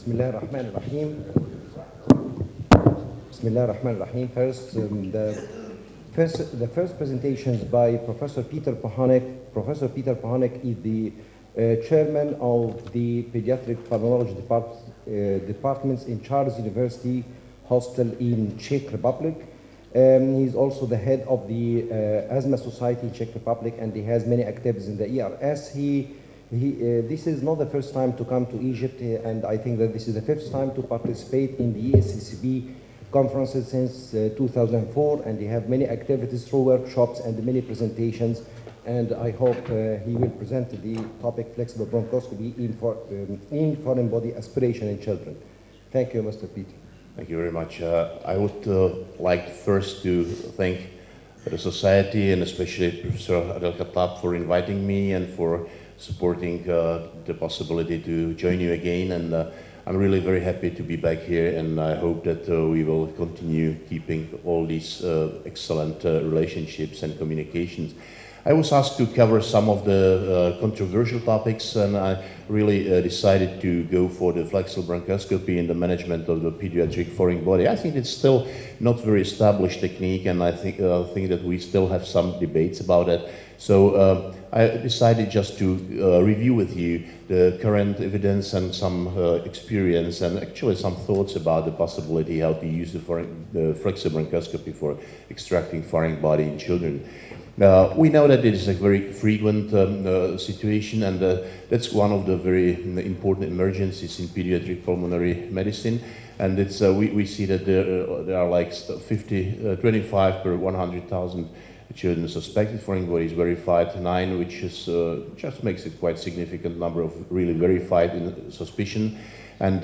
Bismillah ar-Rahman ar-Rahim. Bismillah ar-Rahman ar-Rahim. The first presentations by Professor Peter Pohanek. Professor Peter Pohanek is the chairman of the Pediatric Pulmonology departments in Charles University Hospital in Czech Republic. He's also the head of the Asthma Society in Czech Republic, and he has many activities in the ERS. This is not the first time to come to Egypt, and I think that this is the fifth time to participate in the ESSB conferences since 2004, and they have many activities through workshops and many presentations, and I hope he will present the topic flexible bronchoscopy in foreign body aspiration in children. Thank you, Mr. Peter. Thank you very much. I would like first to thank the Society and especially Professor Adel Khattab for inviting me and for supporting the possibility to join you again. And I'm really very happy to be back here, and I hope that we will continue keeping all these excellent relationships and communications. I was asked to cover some of the controversial topics, and I really decided to go for the flexible bronchoscopy in the management of the pediatric foreign body. I think it's still not very established technique, and I think that we still have some debates about it. So I decided just to review with you the current evidence and some experience and actually some thoughts about the possibility how to use the flexible bronchoscopy for extracting foreign body in children. We know that it is a very frequent situation, and that's one of the very important emergencies in pediatric pulmonary medicine. And it's, we see that there are like 25 per 100,000 children suspected foreign bodies, verified 9, which is, just makes it quite significant number of really verified in suspicion. And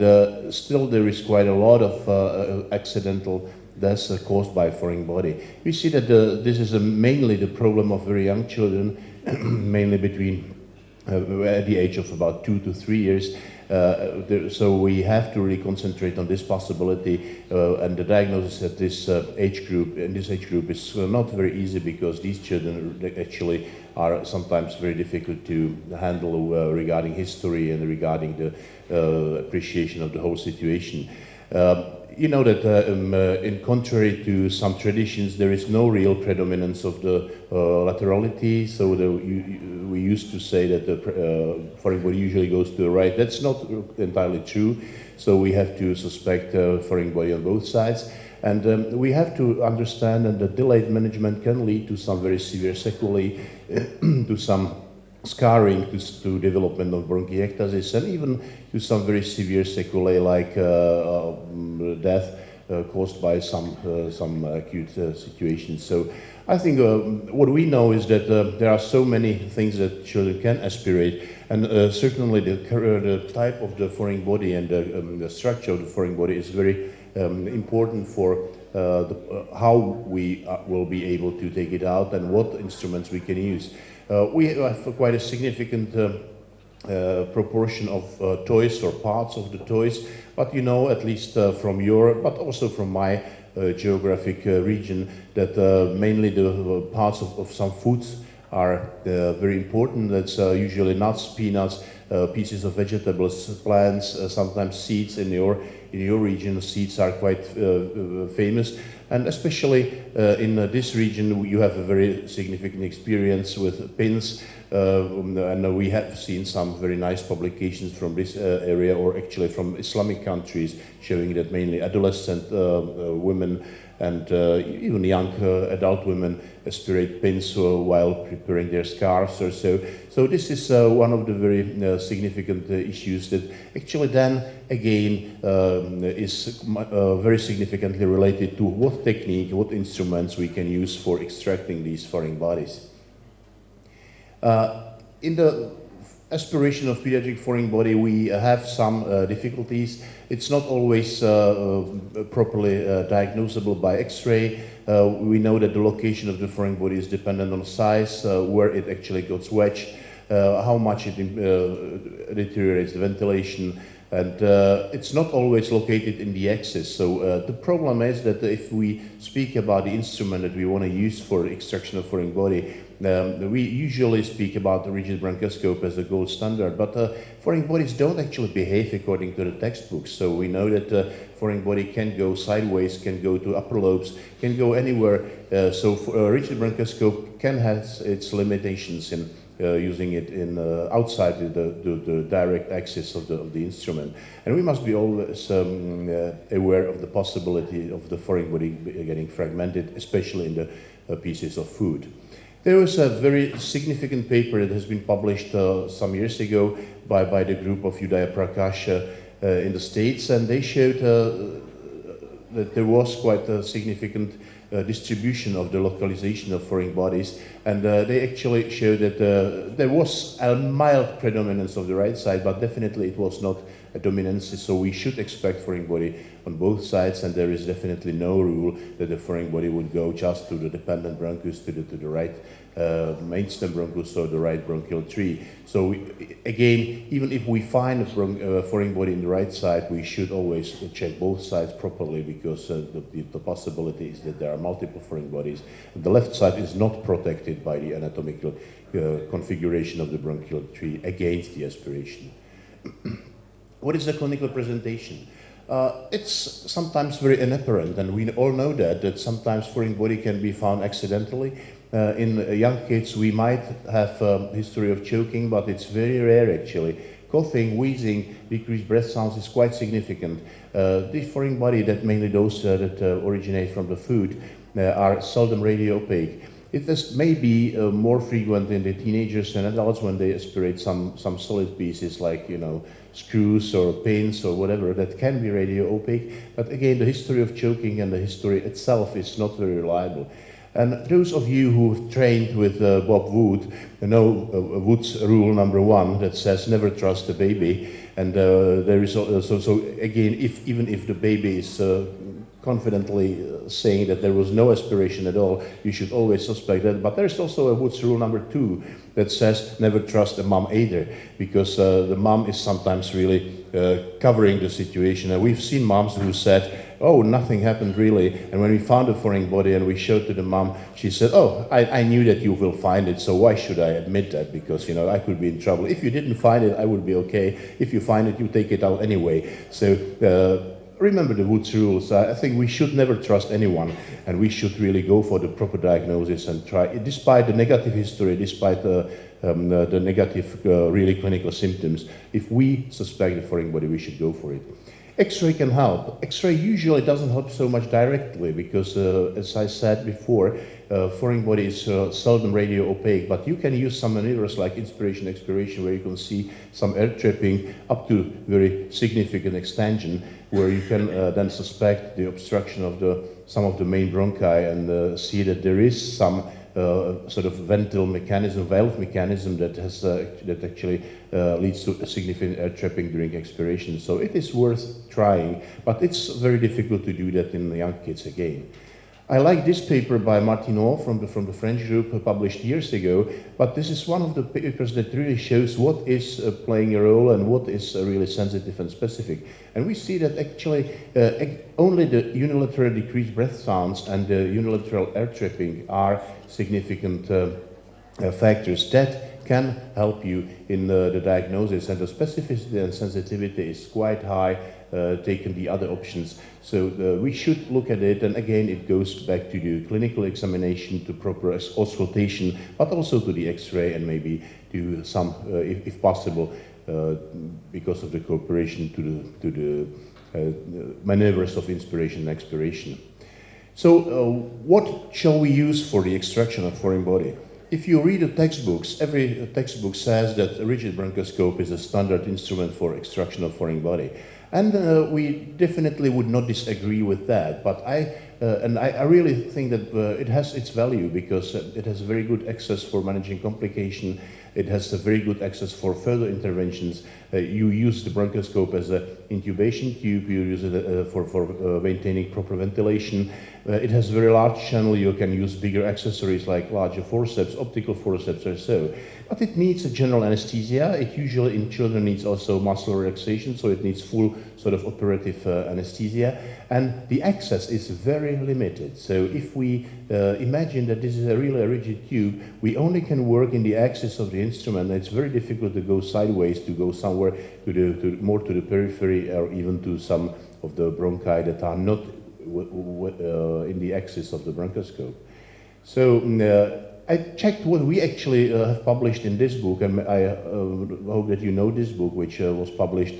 still there is quite a lot of accidental deaths caused by foreign body. We see that this is mainly the problem of very young children, mainly between at the age of about 2 to 3 years. So we have to really concentrate on this possibility, and the diagnosis at this age group, is not very easy, because these children actually are sometimes very difficult to handle regarding history and regarding the appreciation of the whole situation. You know that in contrary to some traditions, there is no real predominance of the laterality. So we used to say that the foreign body usually goes to the right. That's not entirely true. So we have to suspect foreign body on both sides. And we have to understand that the delayed management can lead to some very severe sequelae, to some scarring, to development of bronchiectasis, and even to some very severe sequelae like death caused by some acute situations. So I think what we know is that there are so many things that children can aspirate, and certainly the type of the foreign body and the structure of the foreign body is very important for how we will be able to take it out and what instruments we can use. We have quite a significant proportion of toys or parts of the toys, but you know, at least from Europe, but also from my geographic region, that mainly the parts of some foods are very important. That's usually nuts, peanuts, pieces of vegetables, plants, sometimes seeds. In your region, seeds are quite famous. And especially in this region, you have a very significant experience with pins, and we have seen some very nice publications from this area, or actually from Islamic countries, showing that mainly adolescent women and even young adult women aspirate pins while preparing their scarves or so. So this is one of the very significant issues that actually then again is very significantly related to what technique, what instruments we can use for extracting these foreign bodies. In the aspiration of pediatric foreign body, we have some difficulties. It's not always properly diagnosable by X-ray. We know that the location of the foreign body is dependent on size, where it actually gets wedged, how much it deteriorates the ventilation, and it's not always located in the axis. So the problem is that if we speak about the instrument that we want to use for extraction of foreign body, We usually speak about the rigid bronchoscope as the gold standard, but foreign bodies don't actually behave according to the textbooks. So we know that foreign body can go sideways, can go to upper lobes, can go anywhere. So rigid bronchoscope can have its limitations in using it in outside the direct axis of the instrument. And we must be always aware of the possibility of the foreign body getting fragmented, especially in the pieces of food. There was a very significant paper that has been published some years ago by the group of Udaya Prakash in the States, and they showed that there was quite a significant distribution of the localization of foreign bodies, and they actually showed that there was a mild predominance of the right side, but definitely it was not a dominance, so we should expect foreign body on both sides, and there is definitely no rule that the foreign body would go just to the dependent bronchus, to the right main stem bronchus or the right bronchial tree. So again, even if we find a foreign body in the right side, we should always check both sides properly, because the possibility is that there are multiple foreign bodies. The left side is not protected by the anatomical configuration of the bronchial tree against the aspiration. What is the clinical presentation? It's sometimes very inapparent, and we all know that sometimes foreign body can be found accidentally. In young kids, we might have a history of choking, but it's very rare actually. Coughing, wheezing, decreased breath sounds is quite significant. The foreign body, that mainly those that originate from the food, are seldom radio-opaque. It may be more frequent in the teenagers and adults when they aspirate some solid pieces like, you know, screws or pins or whatever that can be radio-opaque. But again, the history of choking and the history itself is not very reliable. And those of you who've trained with Bob Wood know Wood's rule number 1 that says never trust a baby. And there is so again, even if the baby is confidently saying that there was no aspiration at all, you should always suspect that. But there's also a Wood's rule number 2 that says never trust a mom either, because the mom is sometimes really covering the situation. And we've seen moms who said, oh, nothing happened really. And when we found a foreign body and we showed to the mom, she said, oh, I knew that you will find it, so why should I admit that? Because, you know, I could be in trouble. If you didn't find it, I would be okay. If you find it, you take it out anyway. So remember the Wood's rules. I think we should never trust anyone, and we should really go for the proper diagnosis and try, despite the negative history, despite the negative really clinical symptoms. If we suspect a foreign body, we should go for it. X-ray can help. X-ray usually doesn't help so much directly because, as I said before, foreign body is seldom radio-opaque, but you can use some maneuvers like inspiration, expiration, where you can see some air trapping up to very significant extension, where you can then suspect the obstruction of some of the main bronchi and see that there is some sort of valve mechanism that has that actually leads to a significant air trapping during expiration. So it is worth trying, but it's very difficult to do that in the young kids again. I like this paper by Martineau from the French group published years ago, but this is one of the papers that really shows what is playing a role and what is really sensitive and specific. And we see that actually only the unilateral decreased breath sounds and the unilateral air trapping are significant factors that can help you in the diagnosis, and the specificity and sensitivity is quite high taken the other options. So we should look at it, and again it goes back to the clinical examination, to proper auscultation, but also to the X-ray and maybe to some, if possible, because of the cooperation to the maneuvers of inspiration and expiration. So what shall we use for the extraction of foreign body? If you read the textbooks, every textbook says that a rigid bronchoscope is a standard instrument for extraction of foreign body. And we definitely would not disagree with that, but I really think that it has its value because it has very good access for managing complication. It has a very good access for further interventions. You use the bronchoscope as an intubation tube. You use it for maintaining proper ventilation. It has a very large channel. You can use bigger accessories like larger forceps, optical forceps or so. But it needs a general anesthesia. It usually in children needs also muscle relaxation, so it needs full sort of operative anesthesia. And the access is very limited. So if we imagine that this is a really rigid tube, we only can work in the axis of the instrument. It's very difficult to go sideways, to go somewhere more to the periphery or even to some of the bronchi that are not in the axis of the bronchoscope. So I checked what we actually have published in this book, and I hope that you know this book, which was published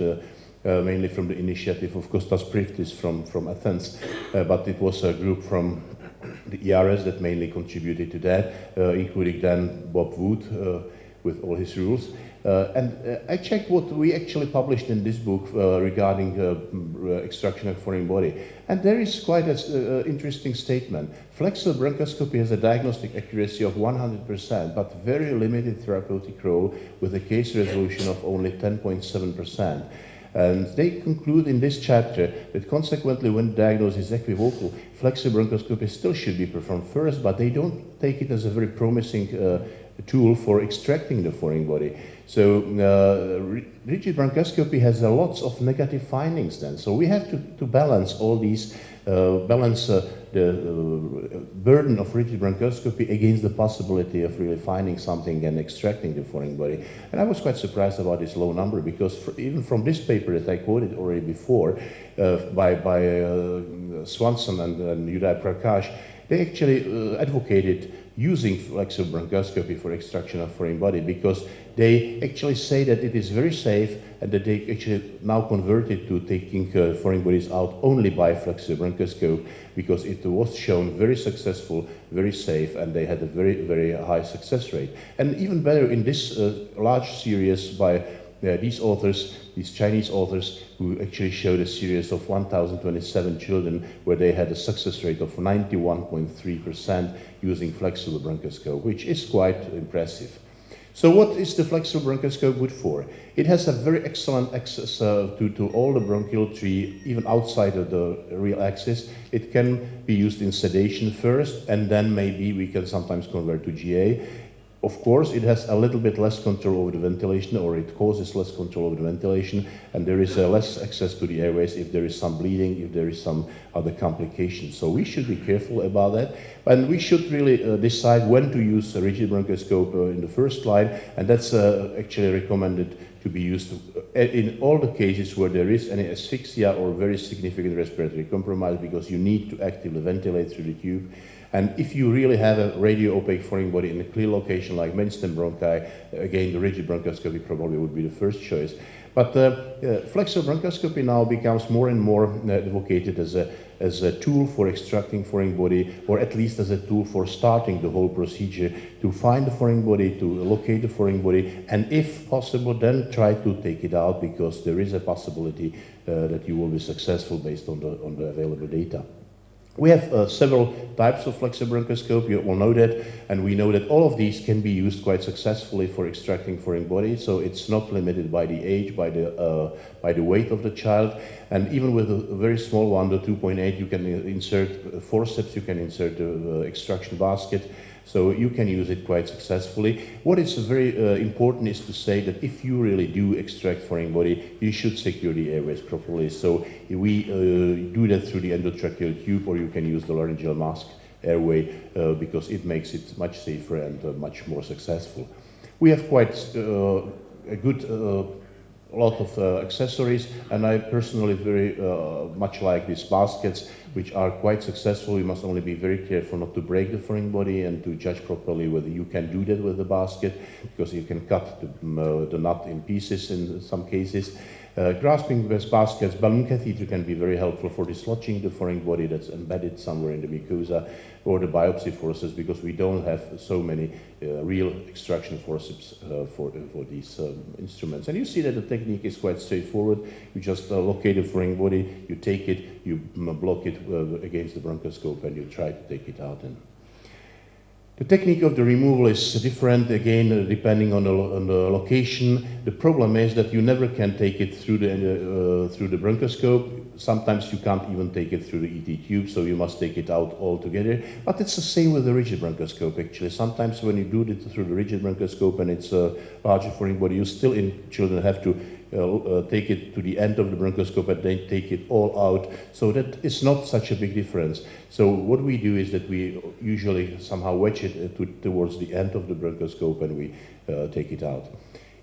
mainly from the initiative of Kostas Priftis from Athens, but it was a group from the ERS that mainly contributed to that, including then Bob Wood with all his rules. I checked what we actually published in this book regarding extraction of foreign body. And there is quite an interesting statement. Flexible bronchoscopy has a diagnostic accuracy of 100%, but very limited therapeutic role with a case resolution of only 10.7%. And they conclude in this chapter that consequently when diagnosis is equivocal, flexible bronchoscopy still should be performed first, but they don't take it as a very promising tool for extracting the foreign body. So rigid bronchoscopy has lots of negative findings then. So we have to balance all these, the burden of rigid bronchoscopy against the possibility of really finding something and extracting the foreign body. And I was quite surprised about this low number, because even from this paper that I quoted already before by Swanson and Uday Prakash, they actually advocated using flexible bronchoscopy for extraction of foreign body, because they actually say that it is very safe and that they actually now converted to taking foreign bodies out only by flexible bronchoscope, because it was shown very successful, very safe, and they had a very, very high success rate. And even better, in this large series by these authors, these Chinese authors, who actually showed a series of 1,027 children where they had a success rate of 91.3% using flexible bronchoscope, which is quite impressive. So what is the flexible bronchoscope good for? It has a very excellent access to all the bronchial tree, even outside of the real axis. It can be used in sedation first, and then maybe we can sometimes convert to GA. Of course, it has a little bit less control over the ventilation, or it causes less control over the ventilation, and there is less access to the airways if there is some bleeding, if there is some other complications. So we should be careful about that, and we should really decide when to use a rigid bronchoscope in the first line, and that's actually recommended to be used in all the cases where there is any asphyxia or very significant respiratory compromise, because you need to actively ventilate through the tube. And if you really have a radio-opaque foreign body in a clear location like mainstem bronchi, again, the rigid bronchoscopy probably would be the first choice. But flexible bronchoscopy now becomes more and more advocated as a tool for extracting foreign body, or at least as a tool for starting the whole procedure to find the foreign body, to locate the foreign body, and if possible, then try to take it out, because there is a possibility that you will be successful based on the available data. We have several types of flexible bronchoscope, you all know that, and we know that all of these can be used quite successfully for extracting foreign body, so it's not limited by the age, by the weight of the child, and even with a very small one, the 2.8, you can insert forceps, you can insert the extraction basket, so you can use it quite successfully. What is very important is to say that if you really do extract foreign body, you should secure the airways properly. So we do that through the endotracheal tube, or you can use the laryngeal mask airway because it makes it much safer and much more successful. We have quite a good lot of accessories, and I personally very much like these baskets, which are quite successful. You must only be very careful not to break the foreign body and to judge properly whether you can do that with the basket, because you can cut the nut in pieces in some cases. Grasping with baskets, balloon catheter can be very helpful for dislodging the foreign body that's embedded somewhere in the mucosa, or the biopsy forceps, because we don't have so many real extraction forceps for these instruments. And you see that the technique is quite straightforward. You just locate the foreign body, you take it, you block it against the bronchoscope, and you try to take it out. And The technique of the removal is different, again, depending on the location. The problem is that you never can take it through the bronchoscope. Sometimes you can't even take it through the ET tube, so you must take it out altogether. But it's the same with the rigid bronchoscope, actually. Sometimes when you do it through the rigid bronchoscope and it's a larger foreign body, you still in children have to take it to the end of the bronchoscope and then take it all out. So that is not such a big difference. So what we do is that we usually somehow wedge it towards the end of the bronchoscope and we take it out.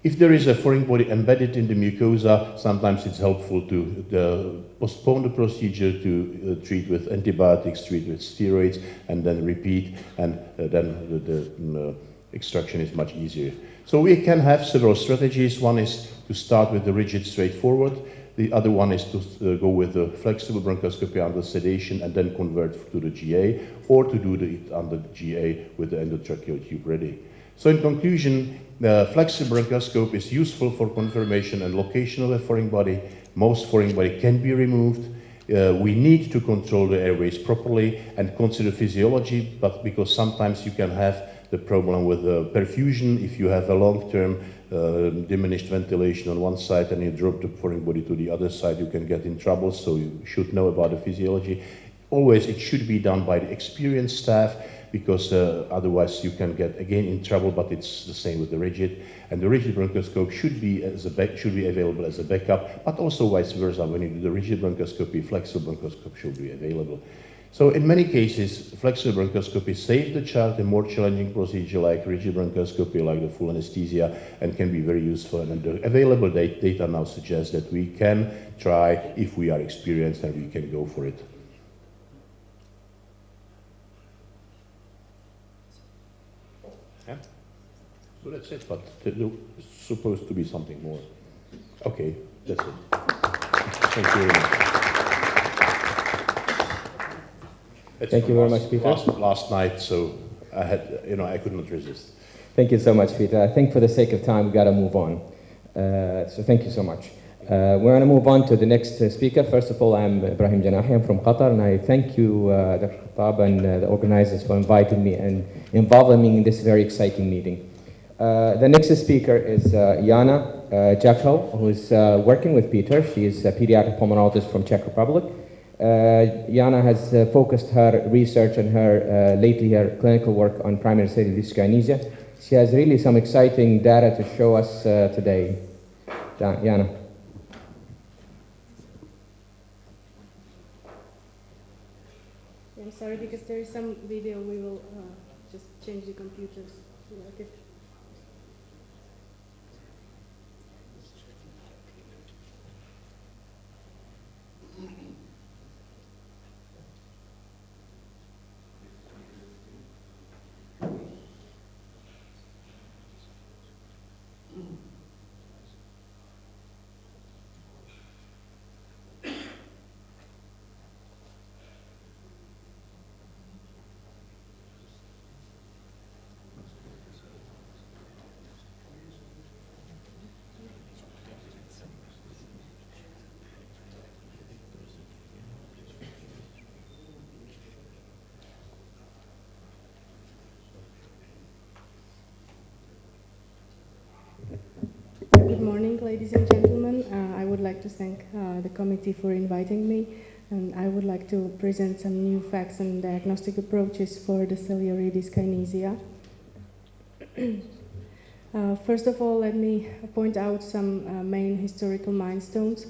If there is a foreign body embedded in the mucosa, sometimes it's helpful to postpone the procedure, to treat with antibiotics, treat with steroids, and then repeat, and then the extraction is much easier. So we can have several strategies. One is to start with the rigid straightforward. The other one is to go with the flexible bronchoscopy under sedation and then convert to the GA, or to do it under GA with the endotracheal tube ready. So in conclusion, the flexible bronchoscope is useful for confirmation and location of a foreign body. Most foreign body can be removed. We need to control the airways properly and consider physiology, but because sometimes you can have the problem with perfusion. If you have a long-term diminished ventilation on one side and you drop the foreign body to the other side, you can get in trouble, so you should know about the physiology. Always it should be done by the experienced staff, because otherwise you can get again in trouble, but it's the same with the rigid. And the rigid bronchoscope should be available as a backup, but also vice versa. When you do the rigid bronchoscopy, flexible bronchoscope should be available. So in many cases, flexible bronchoscopy saves the child a more challenging procedure like rigid bronchoscopy, like the full anesthesia, and can be very useful. And the available data now suggests that we can try, if we are experienced, and we can go for it. Yeah? So that's it, but there's supposed to be something more. Okay, that's it. Thank you very much. Thank you very much, Peter. Last night, so I had, I could not resist. Thank you so much, Peter. I think for the sake of time, we've got to move on. So thank you so much. We're going to move on to the next speaker. First of all, I'm Ibrahim Janahi. I'm from Qatar, and I thank you, Dr. Khattab, and the organizers for inviting me and involving me in this very exciting meeting. The next speaker is Jana Jakho, who is working with Peter. She is a pediatric pulmonologist from Czech Republic. Jana has focused her research and lately her clinical work on primary ciliary dyskinesia. She has really some exciting data to show us today. Jana. I'm sorry, because there is some video, we will just change the computers. Good morning, ladies and gentlemen. I would like to thank the committee for inviting me, and I would like to present some new facts and diagnostic approaches for the ciliary dyskinesia. First of all, let me point out some main historical milestones.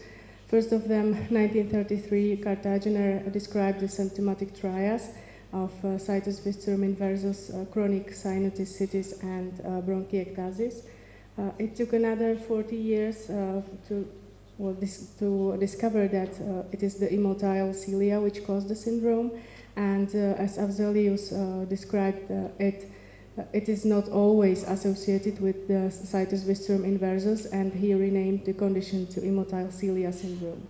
First of them, 1933, Cartagener described the symptomatic trias of situs viscerum inversus, chronic sinusitis, and bronchiectasis. It took another 40 years to discover that it is the immotile cilia which caused the syndrome, and as Avzelius described it is not always associated with the situs viscerum inversus, and he renamed the condition to immotile cilia syndrome.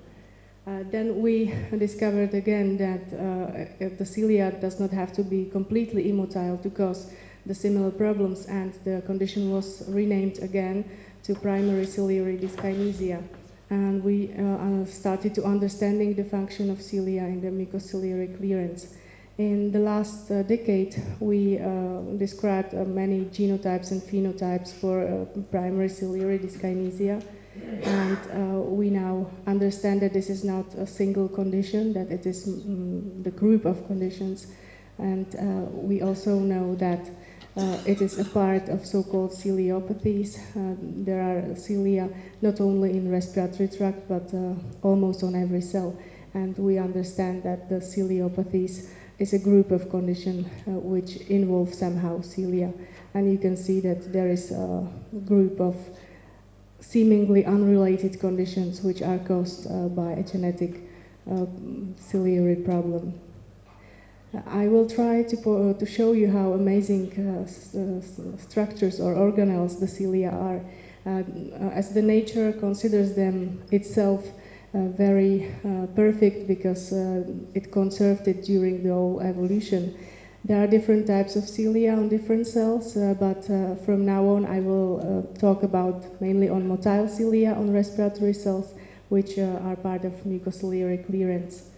Then we discovered again that the cilia does not have to be completely immotile to cause the similar problems, and the condition was renamed again to primary ciliary dyskinesia. And we started to understanding the function of cilia in the mucociliary clearance. In the last decade, we described many genotypes and phenotypes for primary ciliary dyskinesia, and we now understand that this is not a single condition, that it is the group of conditions, and we also know that it is a part of so-called ciliopathies. There are cilia not only in respiratory tract, but almost on every cell, and we understand that the ciliopathies is a group of conditions which involve somehow cilia. And you can see that there is a group of seemingly unrelated conditions which are caused by a genetic ciliary problem. I will try to show you how amazing structures or organelles the cilia are, as the nature considers them itself very perfect because it conserved it during the whole evolution. There are different types of cilia on different cells, but from now on I will talk about mainly on motile cilia on respiratory cells, which are part of mucociliary clearance.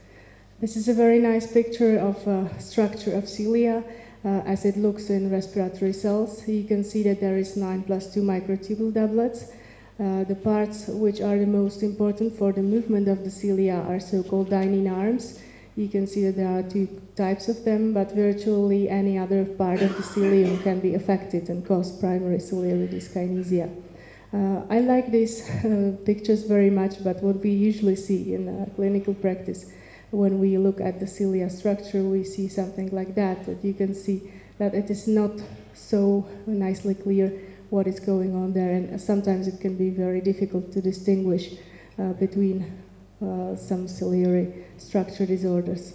This is a very nice picture of structure of cilia as it looks in respiratory cells. You can see that there is 9+2 microtubule doublets. The parts which are the most important for the movement of the cilia are so-called dynein arms. You can see that there are 2 types of them, but virtually any other part of the cilium can be affected and cause primary ciliary dyskinesia. I like these pictures very much, but what we usually see in clinical practice, when we look at the cilia structure, we see something like that you can see that it is not so nicely clear what is going on there, and sometimes it can be very difficult to distinguish between some ciliary structure disorders.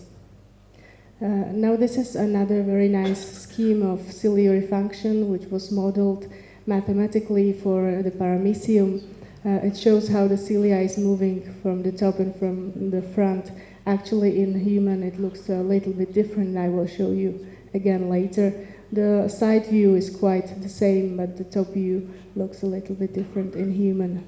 Now this is another very nice scheme of ciliary function which was modeled mathematically for the paramecium. It shows how the cilia is moving from the top and from the front. Actually in human it looks a little bit different, I will show you again later. The side view is quite the same, but the top view looks a little bit different in human.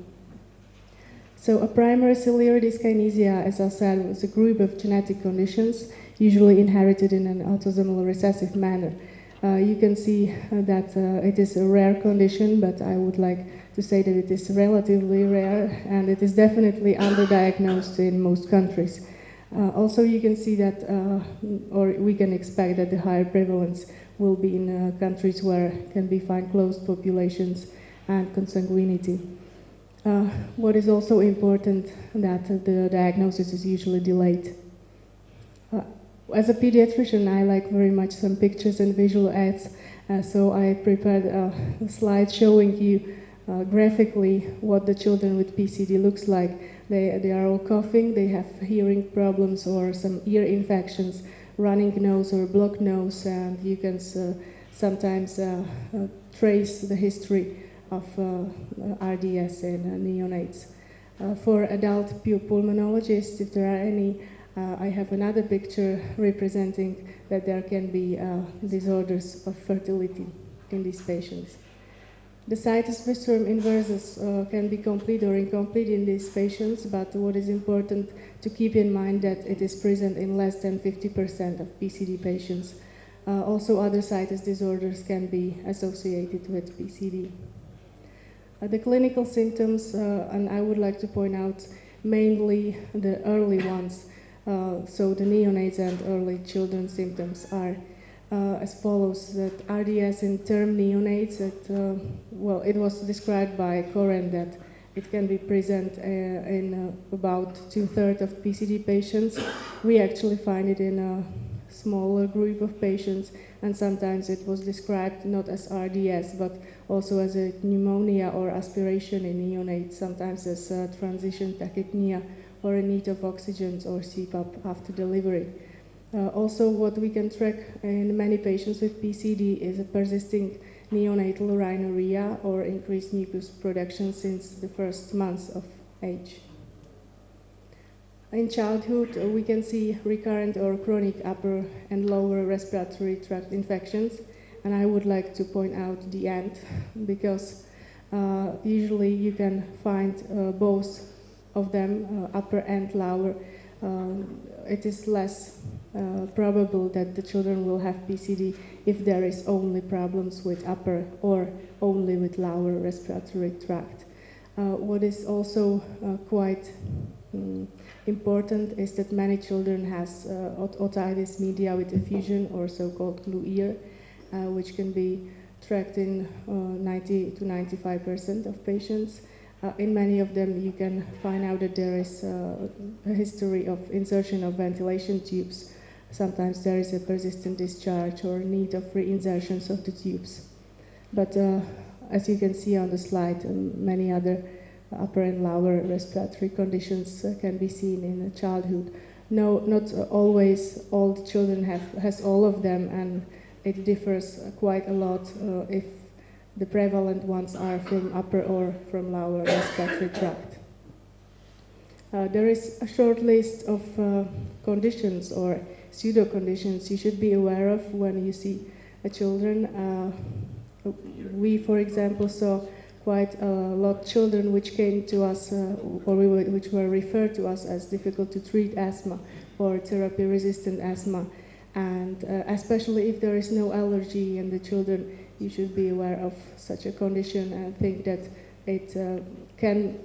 So a primary ciliary dyskinesia, as I said, was a group of genetic conditions, usually inherited in an autosomal recessive manner. You can see that it is a rare condition, but I would like to say that it is relatively rare, and it is definitely underdiagnosed in most countries. Also, you can see that, or we can expect that the higher prevalence will be in countries where can be found closed populations and consanguinity. What is also important that the diagnosis is usually delayed. As a pediatrician, I like very much some pictures and visual aids, so I prepared a slide showing you graphically what the children with PCD looks like. They are all coughing, they have hearing problems or some ear infections, running nose or blocked nose, and you can sometimes trace the history of RDS in neonates. For adult pulmonologists, if there are any, I have another picture representing that there can be disorders of fertility in these patients. The situs viscerum inversus can be complete or incomplete in these patients, but what is important to keep in mind that it is present in less than 50% of PCD patients. Also, other situs disorders can be associated with PCD. The clinical symptoms, and I would like to point out mainly the early ones, so the neonates and early children symptoms are as follows: that RDS in term neonates, it was described by Coren that it can be present in about 2/3 of PCD patients. We actually find it in a smaller group of patients, and sometimes it was described not as RDS, but also as a pneumonia or aspiration in neonates, sometimes as transition tachypnea or a need of oxygen or CPAP after delivery. Also, what we can track in many patients with PCD is a persisting neonatal rhinorrhea or increased mucus production since the first months of age. In childhood, we can see recurrent or chronic upper and lower respiratory tract infections, and I would like to point out the end, because usually you can find both of them, upper and lower. It is less probable that the children will have PCD if there is only problems with upper or only with lower respiratory tract. What is also quite important is that many children has otitis media with effusion, or so-called glue ear, which can be tracked in 90 to 95% of patients. In many of them, you can find out that there is a history of insertion of ventilation tubes. Sometimes there is a persistent discharge or need of reinsertions of the tubes. But as you can see on the slide, many other upper and lower respiratory conditions can be seen in childhood. No, not always all the children has all of them, and it differs quite a lot if the prevalent ones are from upper or from lower respiratory tract. There is a short list of conditions or pseudo-conditions you should be aware of when you see children. We, for example, saw quite a lot of children which came to us which were referred to us as difficult to treat asthma or therapy-resistant asthma. And especially if there is no allergy in the children, you should be aware of such a condition and think that it can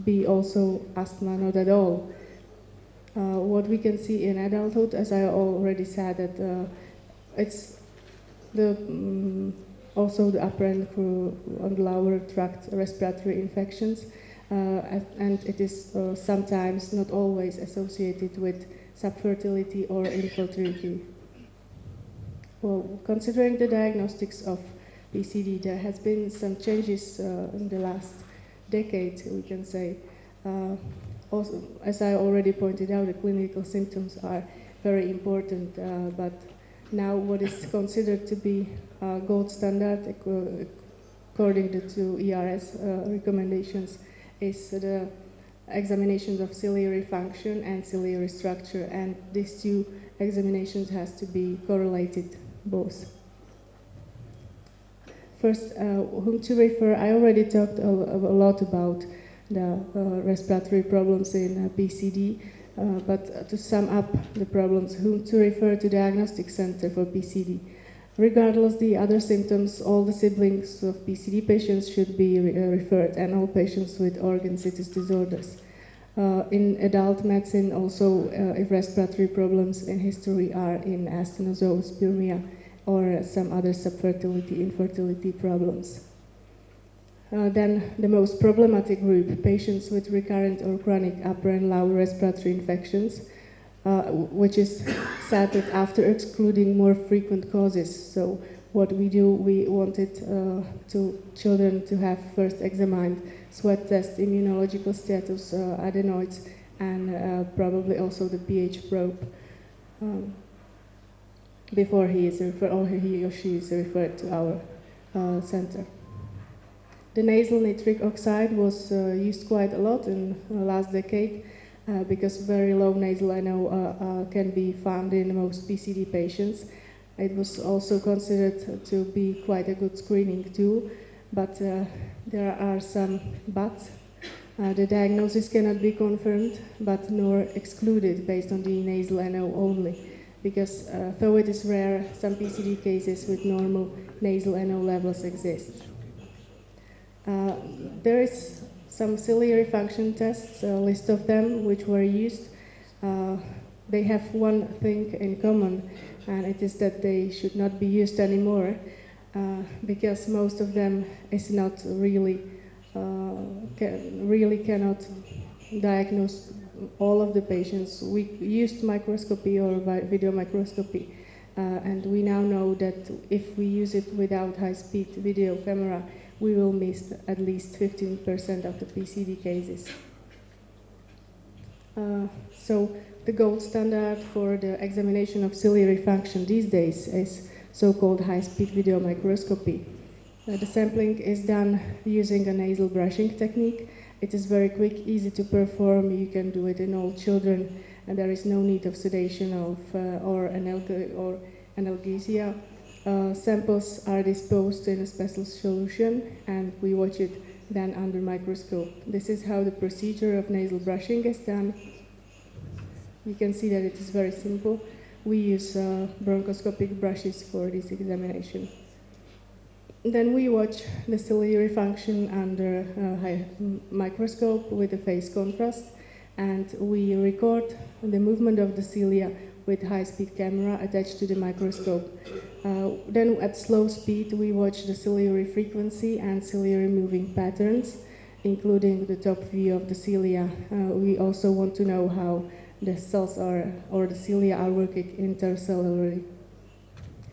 be also asthma, not at all. What we can see in adulthood, as I already said, that it's the also the upper and lower tract respiratory infections, and it is sometimes, not always, associated with subfertility or infertility. Well, considering the diagnostics of PCD, there has been some changes in the last decade, we can say. Also, as I already pointed out, the clinical symptoms are very important, but now what is considered to be gold standard according to ERS recommendations is the examinations of ciliary function and ciliary structure, and these two examinations has to be correlated both. First, whom to refer? I already talked a lot about the respiratory problems in PCD, but to sum up the problems, whom to refer to diagnostic center for PCD. Regardless the other symptoms, all the siblings of PCD patients should be referred, and all patients with organ citus disorders. In adult medicine, also, if respiratory problems in history are in asthenozoospermia or some other subfertility, infertility problems. Then the most problematic group, patients with recurrent or chronic upper and lower respiratory infections, which is started after excluding more frequent causes. So what we do, we wanted children to have first examined sweat test, immunological status, adenoids, and probably also the pH probe before he is referred, or he or she is referred to our center. The nasal nitric oxide was used quite a lot in the last decade because very low nasal NO can be found in most PCD patients. It was also considered to be quite a good screening tool, but there are some buts. The diagnosis cannot be confirmed, but nor excluded based on the nasal NO only, because though it is rare, some PCD cases with normal nasal NO levels exist. There is some ciliary function tests, a list of them which were used. They have one thing in common, and it is that they should not be used anymore because most of them is not really cannot diagnose all of the patients. We used microscopy or video microscopy, and we now know that if we use it without high-speed video camera, we will miss at least 15% of the PCD cases. So the gold standard for the examination of ciliary function these days is so-called high-speed video microscopy. The sampling is done using a nasal brushing technique. It is very quick, easy to perform. You can do it in all children, and there is no need of sedation or analgesia. Samples are disposed in a special solution, and we watch it then under microscope. This is how the procedure of nasal brushing is done. You can see that it is very simple. we use bronchoscopic brushes for this examination. Then we watch the ciliary function under high microscope with a phase contrast, and we record the movement of the cilia with high-speed camera attached to the microscope. Then at slow speed we watch the ciliary frequency and ciliary moving patterns, including the top view of the cilia. We also want to know how the cells or the cilia are working intercellularly.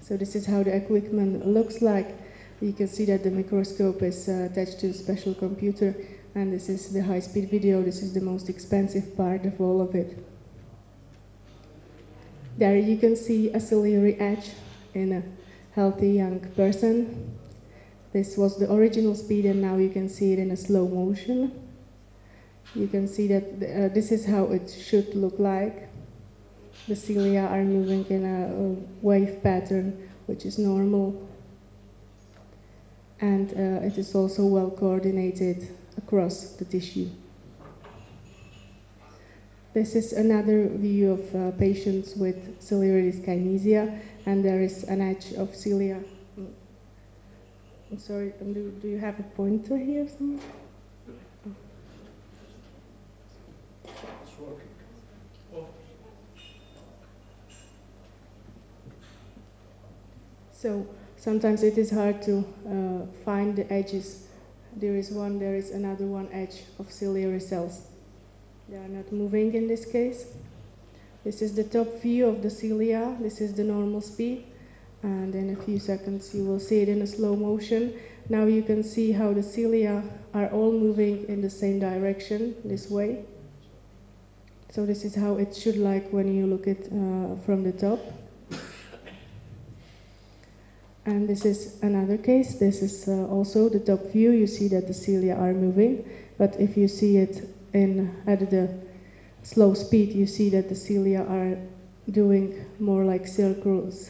So this is how the equipment looks like. You can see that the microscope is attached to a special computer, and this is the high-speed video. This is the most expensive part of all of it. There you can see a ciliary edge in a healthy young person. This was the original speed, and now you can see it in a slow motion. You can see that this is how it should look like. The cilia are moving in a wave pattern, which is normal. And it is also well coordinated across the tissue. This is another view of patients with ciliary dyskinesia, and there is an edge of cilia. I'm sorry, do you have a pointer here somewhere? So sometimes it is hard to find the edges. There is another one edge of ciliary cells. They are not moving in this case. This is the top view of the cilia. This is the normal speed. And in a few seconds you will see it in a slow motion. Now you can see how the cilia are all moving in the same direction, this way. So this is how it should look when you look at from the top. And this is another case. This is also the top view. You see that the cilia are moving, but if you see it at the slow speed, you see that the cilia are doing more like circles.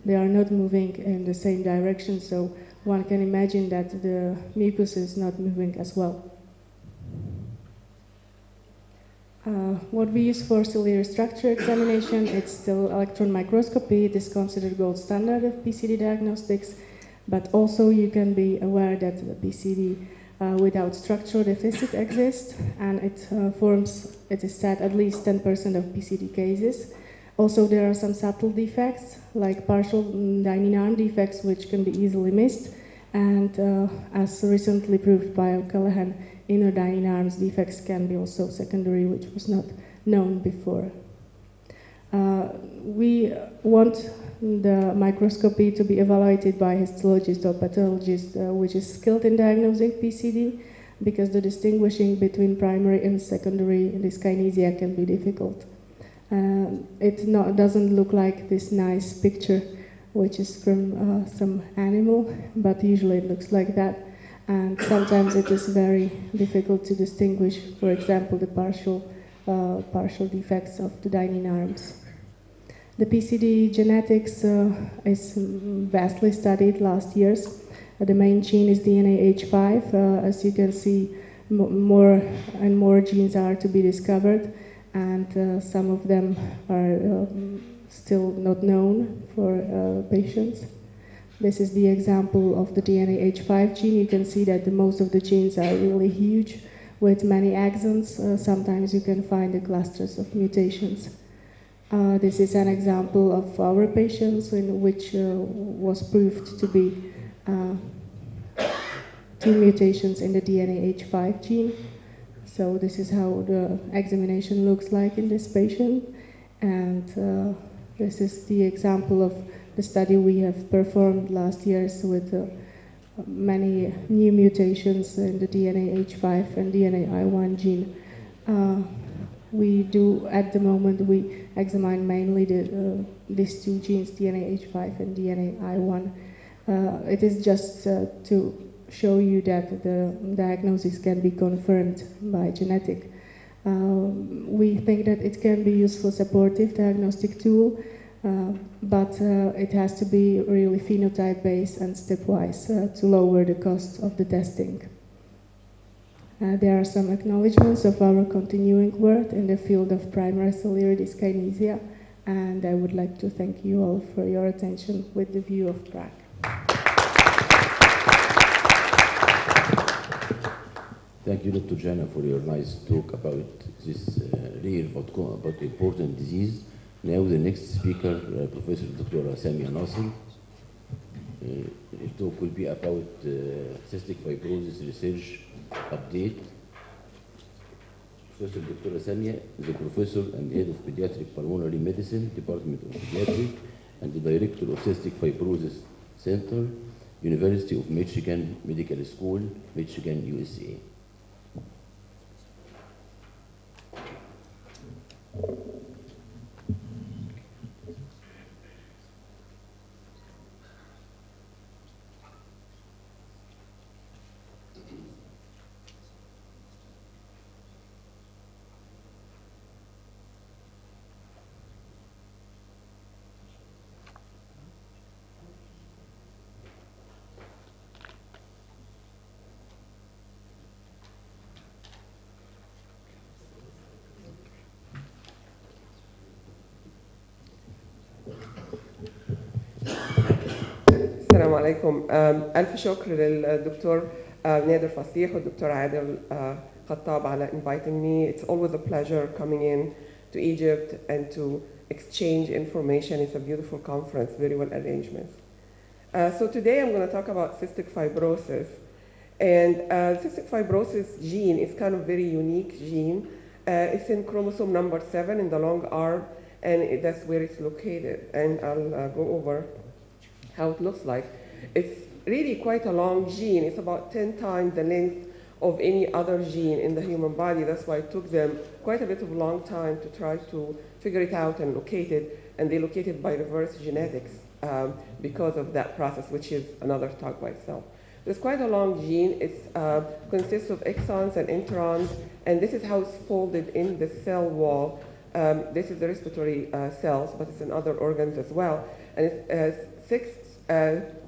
They are not moving in the same direction, so one can imagine that the mucus is not moving as well. What we use for ciliary structure examination, it's still electron microscopy. It is considered gold standard of PCD diagnostics, but also you can be aware that the PCD without structural deficit exists, and it is said, at least 10% of PCD cases. Also, there are some subtle defects, like partial dining arm defects, which can be easily missed, and as recently proved by O'Callaghan, inner dining arms defects can be also secondary, which was not known before. We want the microscopy to be evaluated by a histologist or pathologist which is skilled in diagnosing PCD, because the distinguishing between primary and secondary dyskinesia can be difficult. It doesn't look like this nice picture, which is from some animal, but usually it looks like that. And sometimes it is very difficult to distinguish, for example, the partial defects of the dining arms. The PCD genetics is vastly studied last years. The main gene is DNA H5. As you can see, more and more genes are to be discovered, and some of them are still not known for patients. This is the example of the DNA H5 gene. You can see that most of the genes are really huge with many exons. Sometimes you can find the clusters of mutations. This is an example of our patients in which was proved to be 2 mutations in the DNA H5 gene. So this is how the examination looks like in this patient. And this is the example of the study we have performed last year with many new mutations in the DNA H5 and DNA I1 gene. At the moment, we examine mainly these 2 genes, DNA H5 and DNA I1. It is just to show you that the diagnosis can be confirmed by genetic. We think that it can be useful supportive diagnostic tool, but it has to be really phenotype-based and stepwise to lower the cost of the testing. There are some acknowledgements of our continuing work in the field of primary ciliary dyskinesia. And I would like to thank you all for your attention with the view of Prague. Thank you, Dr. Jana, for your nice talk about this rare but important disease. Now the next speaker, Professor Dr. Samia Nasser. Her talk will be about cystic fibrosis research update. Professor Dr. Samia is a professor and head of pediatric pulmonary medicine, Department of Pediatrics, and the director of Cystic Fibrosis Center, University of Michigan Medical School, Michigan, USA. السلام عليكم. ألف شكر للدكتور نادر فصيح والدكتور عادل خطاب على inviting me. It's always a pleasure coming in to Egypt and to exchange information. It's a beautiful conference, very well arranged. So today I'm going to talk about cystic fibrosis. And cystic fibrosis gene is kind of very unique gene. It's in chromosome number 7 in the long arm, and that's where it's located. And I'll go over how it looks like. It's really quite a long gene. It's about 10 times the length of any other gene in the human body. That's why it took them quite a bit of a long time to try to figure it out and locate it. And they locate it by reverse genetics because of that process, which is another talk by itself. It's quite a long gene. It consists of exons and introns, and this is how it's folded in the cell wall. This is the respiratory cells, but it's in other organs as well. And it's 6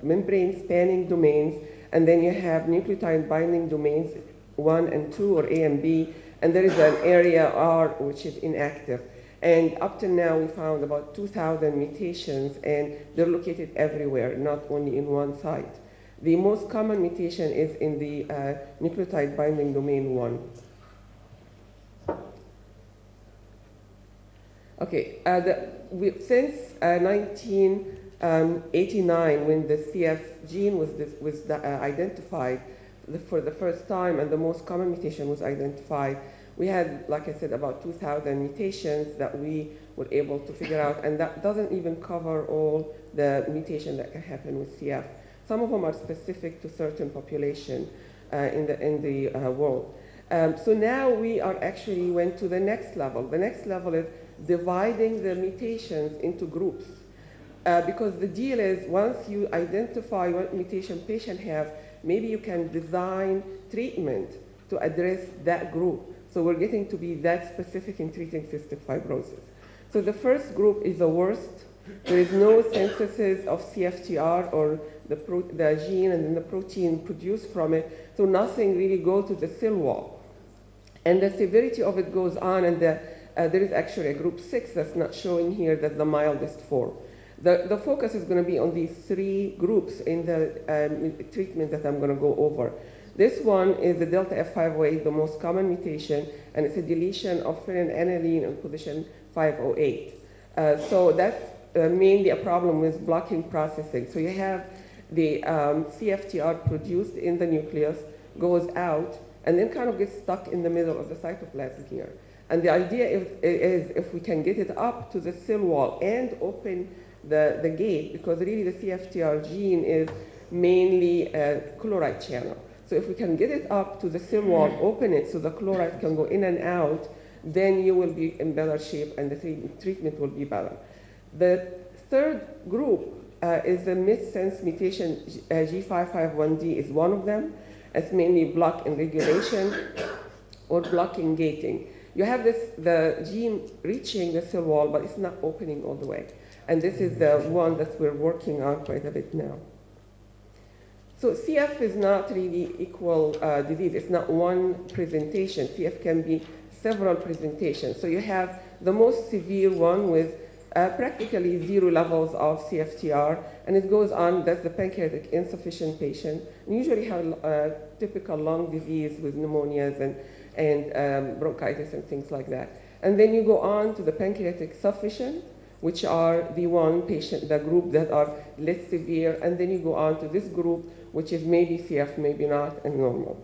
membrane spanning domains, and then you have nucleotide binding domains 1 and 2, or A and B, and there is an area R which is inactive. And up to now we found about 2,000 mutations, and they're located everywhere, not only in one site. The most common mutation is in the nucleotide binding domain 1. Okay, since 1989, when the CF gene was identified for the first time and the most common mutation was identified, we had, like I said, about 2,000 mutations that we were able to figure out, and that doesn't even cover all the mutations that can happen with CF. Some of them are specific to certain population in the world. So now we are actually went to the next level. The next level is dividing the mutations into groups. Because the deal is, once you identify what mutation patient have, maybe you can design treatment to address that group. So we're getting to be that specific in treating cystic fibrosis. So the first group is the worst. There is no synthesis of CFTR or the gene and then the protein produced from it. So nothing really goes to the cell wall. And the severity of it goes on, and there is actually a group 6 that's not showing here, that's the mildest form. The focus is going to be on these 3 groups in the treatment that I'm going to go over. This one is the delta F508, the most common mutation, and it's a deletion of phenylalanine in position 508. So that's mainly a problem with blocking processing. So you have the CFTR produced in the nucleus, goes out, and then kind of gets stuck in the middle of the cytoplasm here. And the idea is if we can get it up to the cell wall and open the gate, because really the CFTR gene is mainly a chloride channel. So if we can get it up to the cell wall, open it so the chloride can go in and out, then you will be in better shape and the treatment will be better. The third group is the missense mutation. G551D is one of them. It's mainly block in regulation or blocking gating. You have the gene reaching the cell wall, but it's not opening all the way. And this is the one that we're working on quite a bit now. So CF is not really equal disease. It's not one presentation. CF can be several presentations. So you have the most severe one with practically 0 levels of CFTR, and it goes on. That's the pancreatic insufficient patient. And usually have typical lung disease with pneumonias and bronchitis and things like that. And then you go on to the pancreatic sufficient, which are the group that are less severe, and then you go on to this group, which is maybe CF, maybe not, and normal.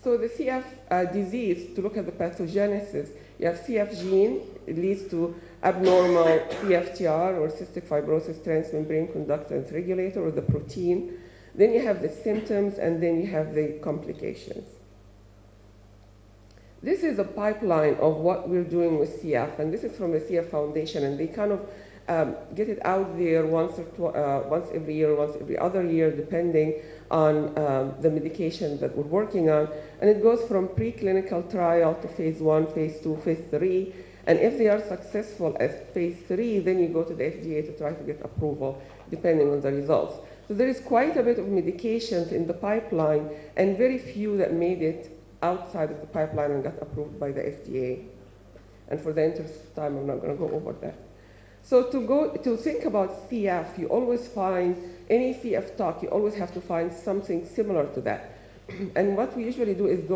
So the CF disease, to look at the pathogenesis, you have CF gene, it leads to abnormal CFTR, or cystic fibrosis transmembrane conductance regulator, or the protein. Then you have the symptoms, and then you have the complications. This is a pipeline of what we're doing with CF, and this is from the CF Foundation, and they kind of get it out there once every year, once every other year, depending on the medication that we're working on. And it goes from preclinical trial to phase 1, phase 2, phase 3. And if they are successful at phase 3, then you go to the FDA to try to get approval, depending on the results. So there is quite a bit of medications in the pipeline, and very few that made it outside of the pipeline and got approved by the FDA. And for the interest of time, I'm not going to go over that. So to think about CF, you always find any CF talk, you always have to find something similar to that. And what we usually do is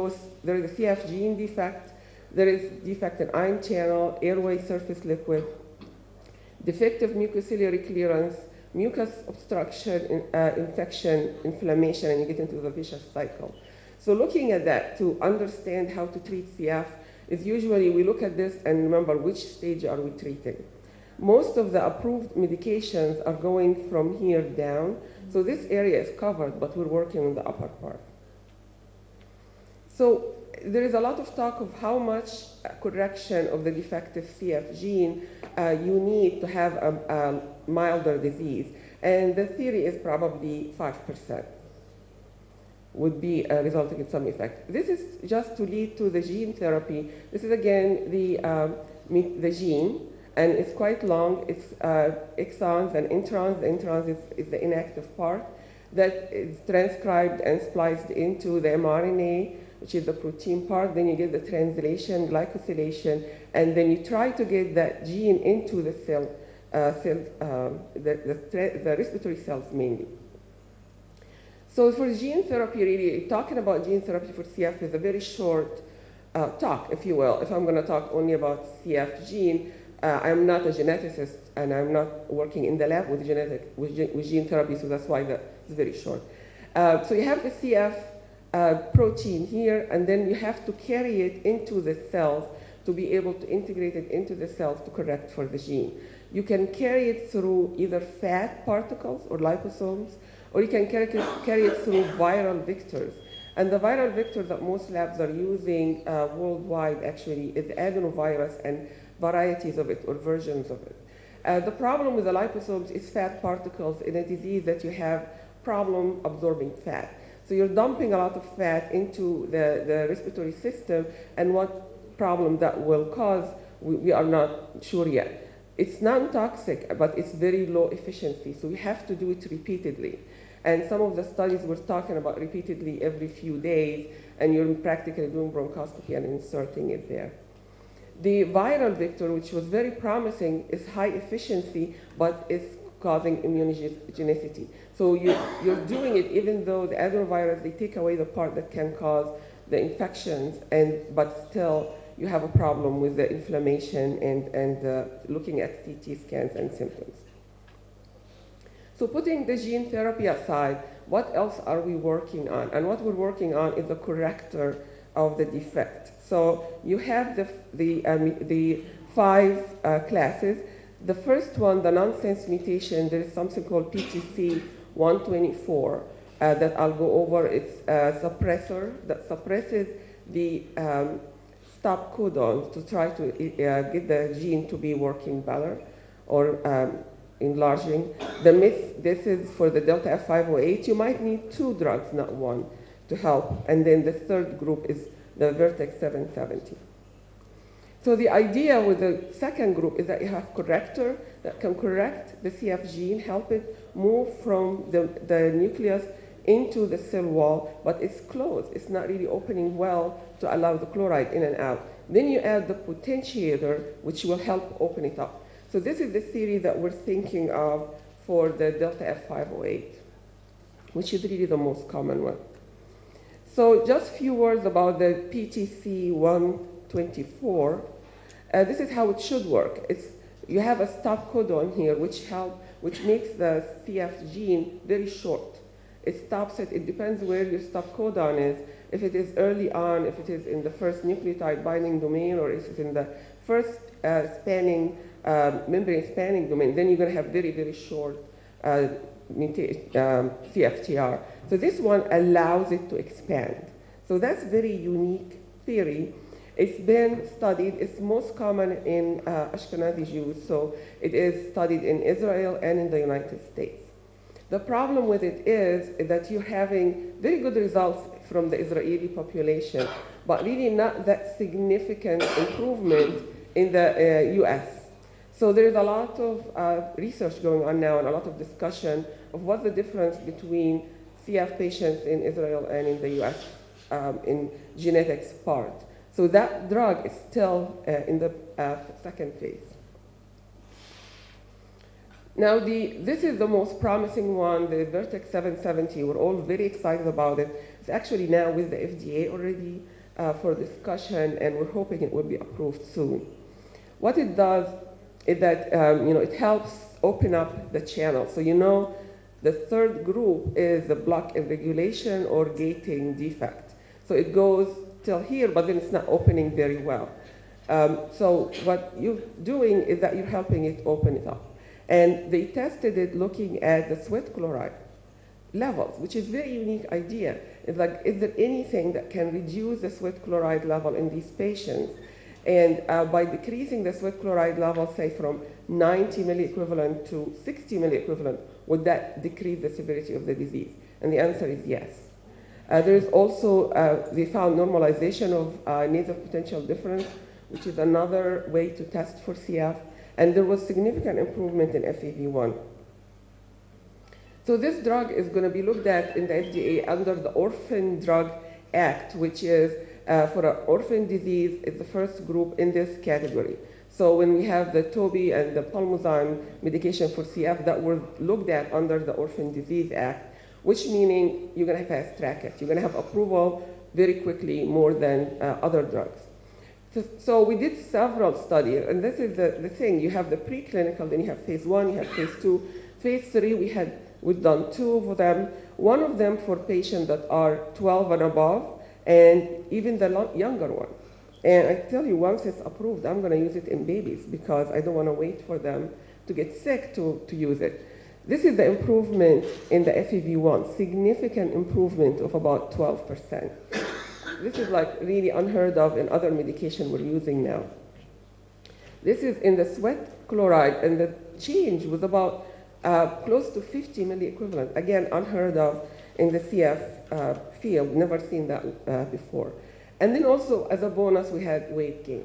there is a CF gene defect, there is defect in ion channel, airway surface liquid, defective mucociliary clearance, mucus obstruction, infection, inflammation, and you get into the vicious cycle. So looking at that to understand how to treat CF is usually we look at this and remember which stage are we treating. Most of the approved medications are going from here down. So this area is covered, but we're working on the upper part. So there is a lot of talk of how much correction of the defective CF gene you need to have a milder disease. And the theory is probably 5% would be resulting in some effect. This is just to lead to the gene therapy. This is again the gene. And it's quite long. It's exons and introns. The introns is the inactive part that is transcribed and spliced into the mRNA, which is the protein part. Then you get the translation, glycosylation, and then you try to get that gene into the cell, the respiratory cells mainly. So for gene therapy, really, talking about gene therapy for CF is a very short talk, if you will. If I'm going to talk only about CF gene, I'm not a geneticist, and I'm not working in the lab with gene therapy, so that's why it's very short. So you have the CF protein here, and then you have to carry it into the cells to be able to integrate it into the cells to correct for the gene. You can carry it through either fat particles or liposomes, or you can carry it through viral vectors. And the viral vector that most labs are using worldwide actually is adenovirus and varieties of it or versions of it. The problem with the liposomes is fat particles in a disease that you have problem absorbing fat. So you're dumping a lot of fat into the respiratory system, and what problem that will cause, we are not sure yet. It's non-toxic, but it's very low efficiency, so we have to do it repeatedly. And some of the studies we're talking about repeatedly every few days, and you're practically doing bronchoscopy and inserting it there. The viral vector, which was very promising, is high efficiency, but it's causing immunogenicity. So you're doing it even though the adenovirus, they take away the part that can cause the infections, but still you have a problem with the inflammation and looking at CT scans and symptoms. So putting the gene therapy aside, what else are we working on? And what we're working on is the corrector of the defect. So you have the 5 classes. The first one, the nonsense mutation, there is something called PTC 124 that I'll go over. It's a suppressor that suppresses the stop codons to try to get the gene to be working better or enlarging. This is for the delta F508. You might need 2 drugs, not 1, to help. And then the third group is the Vertex 770. So the idea with the second group is that you have corrector that can correct the CF gene, help it move from the nucleus into the cell wall, but it's closed. It's not really opening well to allow the chloride in and out. Then you add the potentiator, which will help open it up. So this is the theory that we're thinking of for the delta F508, which is really the most common one. So just a few words about the PTC 124. This is how it should work. You have a stop codon here, which makes the CF gene very short. It stops it. It depends where your stop codon is. If it is early on, if it is in the first nucleotide binding domain, or if it's in the first membrane spanning domain, then you're going to have very, very short CFTR. So this one allows it to expand. So that's very unique theory. It's been studied. It's most common in Ashkenazi Jews, so it is studied in Israel and in the United States. The problem with it is that you're having very good results from the Israeli population, but really not that significant improvement in the US. So there's a lot of research going on now and a lot of discussion of what's the difference between CF patients in Israel and in the US in genetics part. So that drug is still in the second phase. Now, this is the most promising one, the Vertex 770. We're all very excited about it. It's actually now with the FDA already for discussion, and we're hoping it will be approved soon. What it does is that it helps open up the channel. So the third group is the block in regulation or gating defect. So it goes till here, but then it's not opening very well. So what you're doing is that you're helping it open it up. And they tested it looking at the sweat chloride levels, which is a very unique idea. It's like, is there anything that can reduce the sweat chloride level in these patients? And by decreasing the sweat chloride level, say from 90 milliequivalent to 60 milliequivalent, would that decrease the severity of the disease? And the answer is yes. There is also, they found normalization of nasal potential difference, which is another way to test for CF. And there was significant improvement in FEV1. So this drug is going to be looked at in the FDA under the Orphan Drug Act, which is for an orphan disease, is the first group in this category. So when we have the TOBI and the pulmozyme medication for CF that were looked at under the Orphan Disease Act, which meaning you're going to fast track it. You're going to have approval very quickly, more than other drugs. So we did several studies, and this is the thing. You have the preclinical, then you have phase 1, you have phase 2. Phase 3, we've done 2 of them. One of them for patients that are 12 and above, and even the younger one. And I tell you, once it's approved, I'm going to use it in babies because I don't want to wait for them to get sick to use it. This is the improvement in the FEV1, significant improvement of about 12%. This is like really unheard of in other medication we're using now. This is in the sweat chloride, and the change was about close to 50 milliequivalent. Again, unheard of in the CF field, never seen that before. And then also, as a bonus, we had weight gain.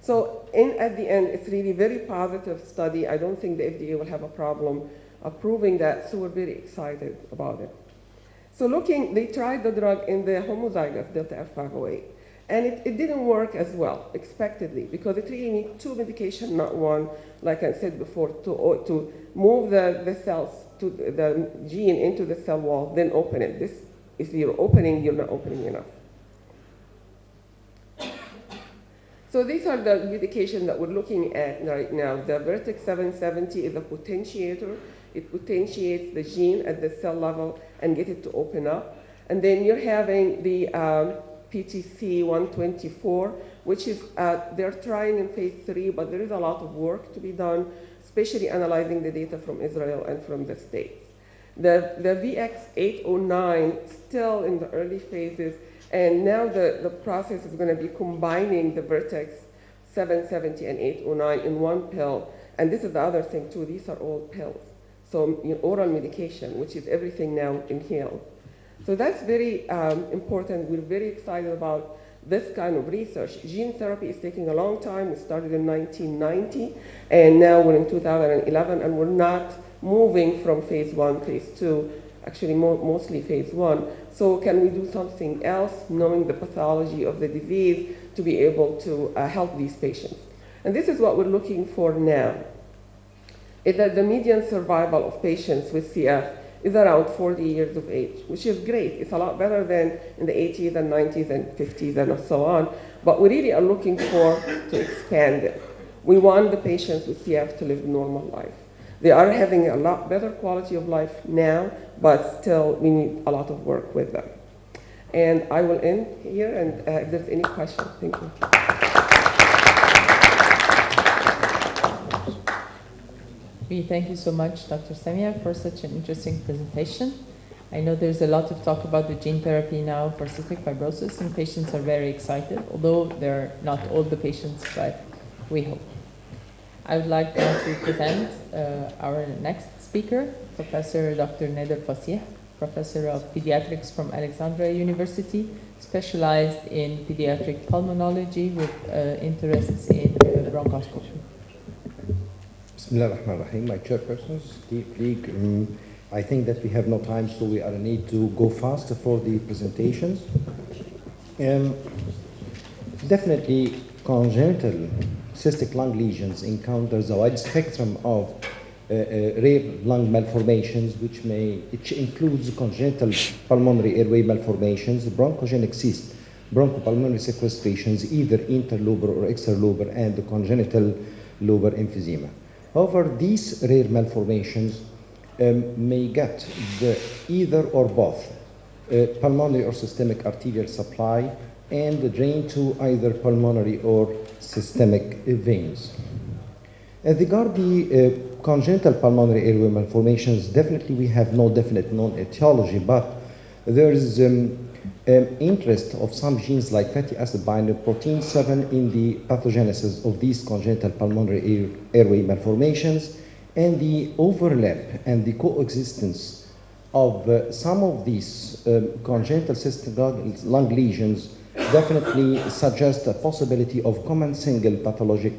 So at the end, it's really very positive study. I don't think the FDA will have a problem approving that, so we're very excited about it. So they tried the drug in the homozygous delta F508, and it didn't work as well, expectedly, because it really needs 2 medications, not 1, like I said before, to move the cells, to the gene into the cell wall, then open it. If you're opening, you're not opening enough. So these are the medications that we're looking at right now. The Vertex 770 is a potentiator. It potentiates the gene at the cell level and get it to open up. And then you're having the PTC 124, which is, they're trying in phase 3, but there is a lot of work to be done, especially analyzing the data from Israel and from the States. The VX809 still in the early phases, and now the process is going to be combining the Vertex 770 and 809 in one pill. And this is the other thing too, these are all pills. So oral medication, which is everything now inhaled. So that's very important. We're very excited about this kind of research. Gene therapy is taking a long time. We started in 1990, and now we're in 2011, and we're not moving from phase 1, phase 2 actually mostly phase 1. So can we do something else, knowing the pathology of the disease, to be able to help these patients? And this is what we're looking for now, is that the median survival of patients with CF is around 40 years of age, which is great. It's a lot better than in the 80s and 90s and 50s and so on. But we really are looking for to expand it. We want the patients with CF to live a normal life. They are having a lot better quality of life now, but still we need a lot of work with them. And I will end here, and if there's any questions, thank you. We thank you so much, Dr. Samia, for such an interesting presentation. I know there's a lot of talk about the gene therapy now for cystic fibrosis, and patients are very excited, although they're not all the patients, but we hope. I would like now to present our next speaker, Professor Dr. Nader Fasih, Professor of Pediatrics from Alexandria University, specialized in pediatric pulmonology with interests in bronchoscopy. Bismillah ar-Rahman ar-Rahim. My chairpersons, I think that we have no time, so we need to go faster for the presentations. Definitely, congenital cystic lung lesions encounters a wide spectrum of rare lung malformations, which includes congenital pulmonary airway malformations, bronchogenic cyst, bronchopulmonary sequestrations, either interlobar or extralobar, and the congenital lobar emphysema. However, these rare malformations may get either or both pulmonary or systemic arterial supply and drain to either pulmonary or systemic veins. As regard the congenital pulmonary airway malformations, definitely we have no definite known etiology, but there is interest of some genes like fatty acid binder protein 7 in the pathogenesis of these congenital pulmonary airway malformations, and the overlap and the coexistence of some of these congenital cystic lung lesions definitely suggest a possibility of common single pathologic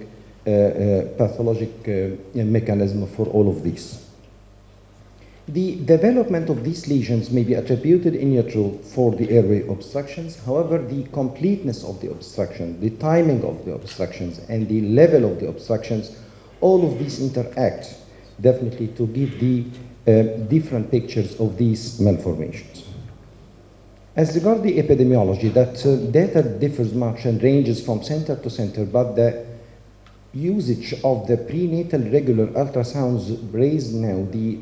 mechanism for all of these. The development of these lesions may be attributed in utero for the airway obstructions. However, the completeness of the obstruction, the timing of the obstructions, and the level of the obstructions, all of these interact definitely to give the different pictures of these malformations. As regards the epidemiology, that data differs much and ranges from center to center, but the usage of the prenatal regular ultrasounds raised now the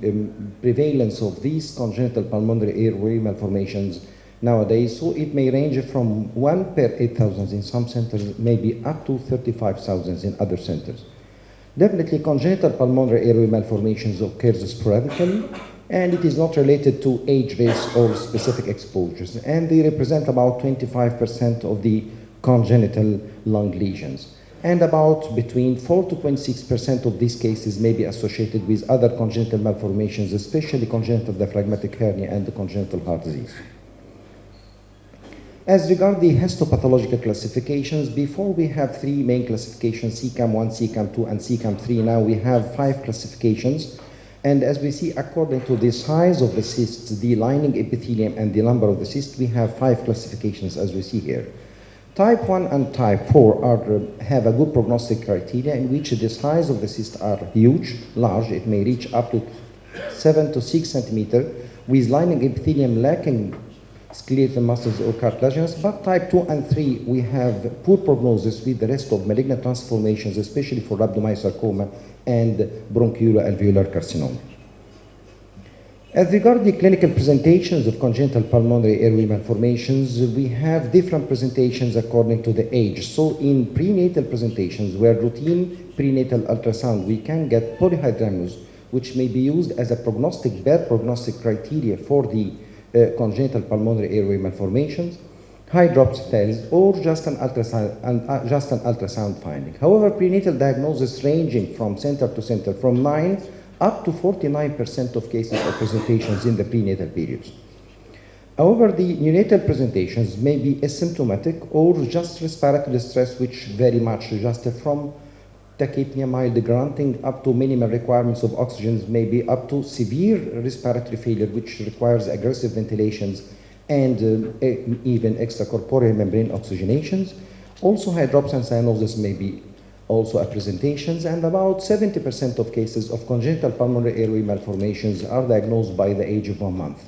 prevalence of these congenital pulmonary airway malformations nowadays. So it may range from 1 per 8,000 in some centers, maybe up to 35,000 in other centers. Definitely congenital pulmonary airway malformations occurs sporadically, and it is not related to age, race, or specific exposures. And they represent about 25% of the congenital lung lesions. And about between 4 to 26% of these cases may be associated with other congenital malformations, especially congenital diaphragmatic hernia and the congenital heart disease. As regards the histopathological classifications, before we have 3 main classifications, CCAM1, CCAM2, and CCAM3. Now we have 5 classifications. And as we see, according to the size of the cysts, the lining epithelium, and the number of the cysts, we have 5 classifications as we see here. Type 1 and type 4 have a good prognostic criteria in which the size of the cysts are huge, large. It may reach up to 7 to 6 centimeters, with lining epithelium lacking skeletal muscles or cartilaginous. But type 2 and 3, we have poor prognosis with the rest of malignant transformations, especially for rhabdomyosarcoma and bronchoalveolar carcinoma. As regards the clinical presentations of congenital pulmonary airway malformations, we have different presentations according to the age. So in prenatal presentations, where routine prenatal ultrasound, we can get polyhydramnios, which may be used as a bad prognostic criteria for the congenital pulmonary airway malformations, hydrocephalus, or just an ultrasound finding. However, prenatal diagnosis ranging from center to center, from 9 up to 49% of cases or presentations in the prenatal periods. However, the neonatal presentations may be asymptomatic or just respiratory distress, which very much just from tachypnea mild, granting up to minimal requirements of oxygen, maybe up to severe respiratory failure, which requires aggressive ventilations and even extracorporeal membrane oxygenations. Also, hydrops and cyanosis may be also a presentations, and about 70% of cases of congenital pulmonary airway malformations are diagnosed by the age of 1 month.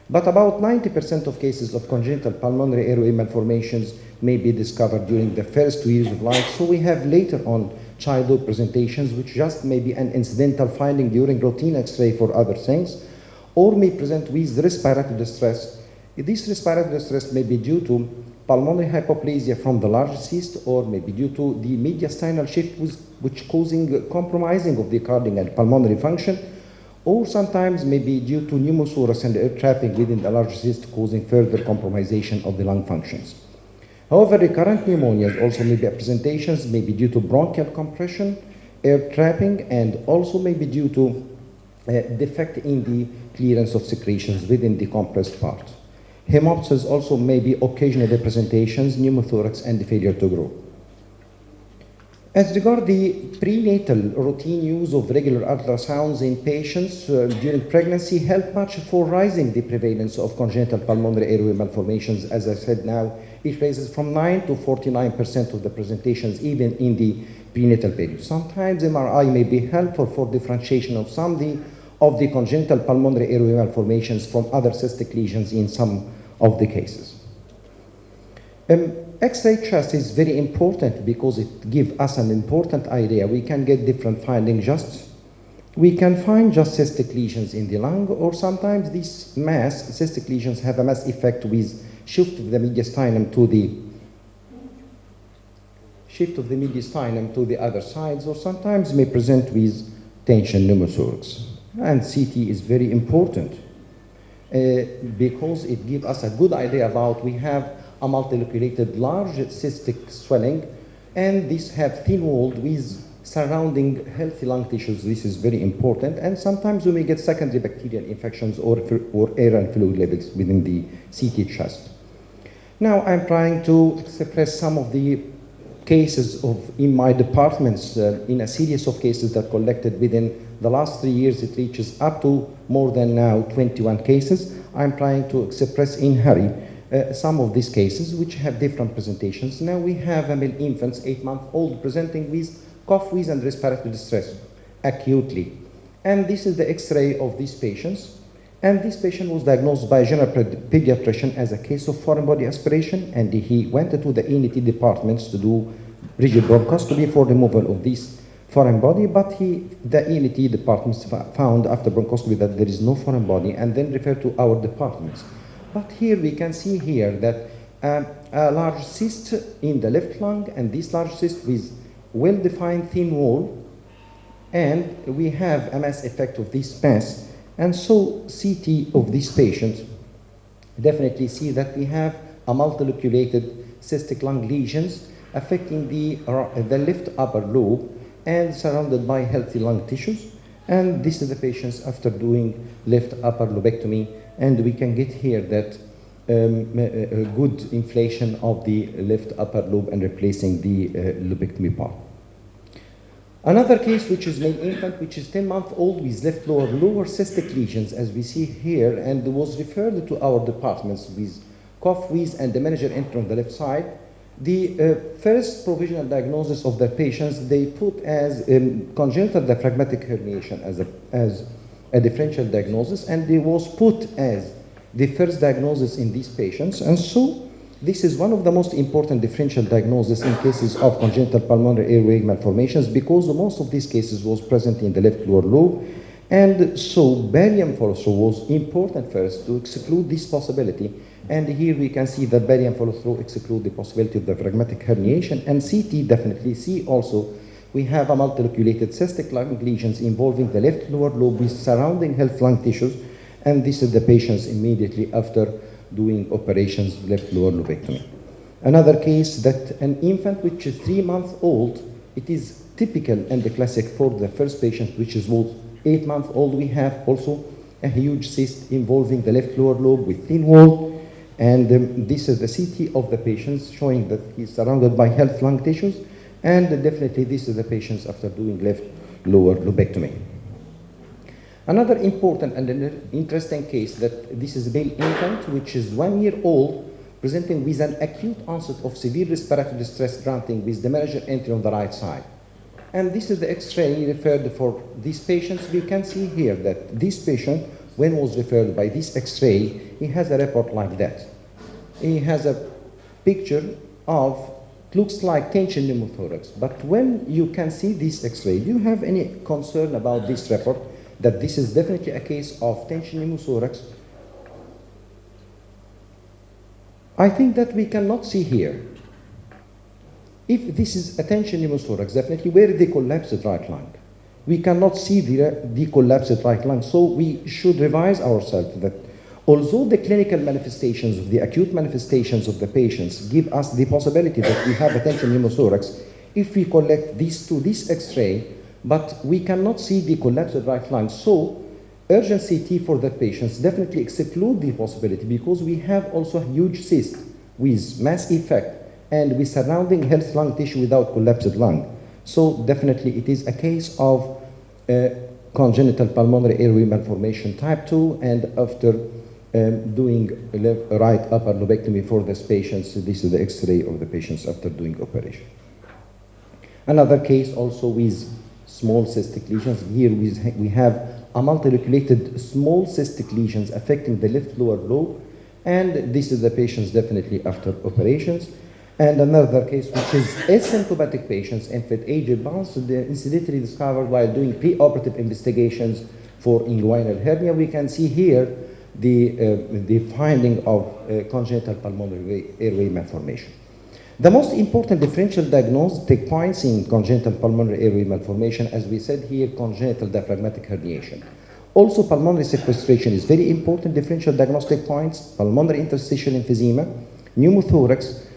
But about 90% of cases of congenital pulmonary airway malformations may be discovered during the first 2 years of life. So we have later on childhood presentations, which just may be an incidental finding during routine X-ray for other things, or may present with respiratory distress. This respiratory distress may be due to pulmonary hypoplasia from the large cyst, or may be due to the mediastinal shift, which causing compromising of the cardiac and pulmonary function, or sometimes may be due to pneumothorax and air trapping within the large cyst, causing further compromisation of the lung functions. However, recurrent pneumonias also may be presentations, may be due to bronchial compression, air trapping, and also may be due to defect in the clearance of secretions within the compressed part. Hemoptysis also may be occasional presentations, pneumothorax, and failure to grow. As regards the prenatal routine use of regular ultrasounds in patients during pregnancy help much for rising the prevalence of congenital pulmonary airway malformations. As I said now, it raises from 9 to 49% of the presentations even in the prenatal period. Sometimes MRI may be helpful for differentiation of some of the congenital pulmonary airway malformations from other cystic lesions in some of the cases. X-ray chest is very important because it gives us an important idea. We can get different findings. We can find just cystic lesions in the lung, or sometimes these cystic lesions have a mass effect with shift of the mediastinum to the other sides, or sometimes may present with tension pneumothorax. And CT is very important because it gives us a good idea about we have a multiloculated large cystic swelling, and these have thin walled with surrounding healthy lung tissues. This is very important, and sometimes we may get secondary bacterial infections or air and fluid levels within the CT chest. Now I'm trying to express some of the cases in my departments, in a series of cases that collected within the last 3 years. It reaches up to more than now 21 cases. I'm trying to express in hurry some of these cases which have different presentations. Now we have a male infants, 8-month-old, presenting with cough, wheeze, and respiratory distress acutely. And this is the X-ray of these patients. And this patient was diagnosed by a general pediatrician as a case of foreign body aspiration, and he went to the ENT departments to do rigid bronchoscopy for removal of this foreign body, but the ENT departments found after bronchoscopy that there is no foreign body, and then referred to our departments. But here we can see here that a large cyst in the left lung, and this large cyst with well-defined thin wall, and we have a mass effect of this mass. And so CT of this patient definitely see that we have a multiloculated cystic lung lesions affecting the left upper lobe and surrounded by healthy lung tissues. And this is the patients after doing left upper lobectomy, and we can get here that a good inflation of the left upper lobe and replacing the lobectomy part. Another case, which is male infant, which is 10-month-old with left lower cystic lesions, as we see here, and was referred to our departments with cough, wheeze, and the manager enter on the left side. The first provisional diagnosis of the patients, they put as congenital diaphragmatic herniation as a differential diagnosis, and it was put as the first diagnosis in these patients. And so this is one of the most important differential diagnoses in cases of congenital pulmonary airway malformations, because most of these cases was present in the left lower lobe. And so barium follow-through was important first to exclude this possibility. And here we can see that barium follow-through exclude the possibility of diaphragmatic herniation. And CT definitely see also we have a multiloculated cystic lung lesions involving the left lower lobe with surrounding healthy lung tissues. And this is the patients immediately after doing operations left lower lobectomy. Another case that an infant which is 3-month-old, it is typical and the classic for the first patient, which is 8-month-old. We have also a huge cyst involving the left lower lobe with thin wall, and this is the CT of the patients showing that he's surrounded by healthy lung tissues, And definitely this is the patients after doing left lower lobectomy. Another important and an interesting case that this is a male infant which is 1 year old presenting with an acute onset of severe respiratory distress granting with the major entry on the right side. And this is the X-ray referred for these patients. We can see here that this patient, when was referred by this X-ray, he has a report like that. He has a picture of, looks like tension pneumothorax. But when you can see this X-ray, do you have any concern about this report, that this is definitely a case of tension pneumothorax? I think that we cannot see here. If this is a tension pneumothorax, definitely where is the collapsed right lung? We cannot see the collapsed right lung, so we should revise ourselves that although the clinical manifestations, the acute manifestations of the patients give us the possibility that we have a tension pneumothorax, if we collect these two, this X-ray, but we cannot see the collapsed right lung, so urgent CT for the patients definitely exclude the possibility because we have also a huge cyst with mass effect and with surrounding healthy lung tissue without collapsed lung. So definitely it is a case of congenital pulmonary airway malformation type 2, and after doing right upper lobectomy for these patients, this is the X-ray of the patients after doing operation. Another case also with small cystic lesions. Here we have a multiloculated small cystic lesions affecting the left lower lobe, and this is the patients definitely after operations. And another case which is asymptomatic patients, infant age advanced, incidentally discovered while doing preoperative investigations for inguinal hernia. We can see here the finding of congenital pulmonary airway malformation. The most important differential diagnostic points in congenital pulmonary airway malformation, as we said here, congenital diaphragmatic herniation. Also, pulmonary sequestration is very important differential diagnostic points, pulmonary interstitial emphysema, pneumothorax,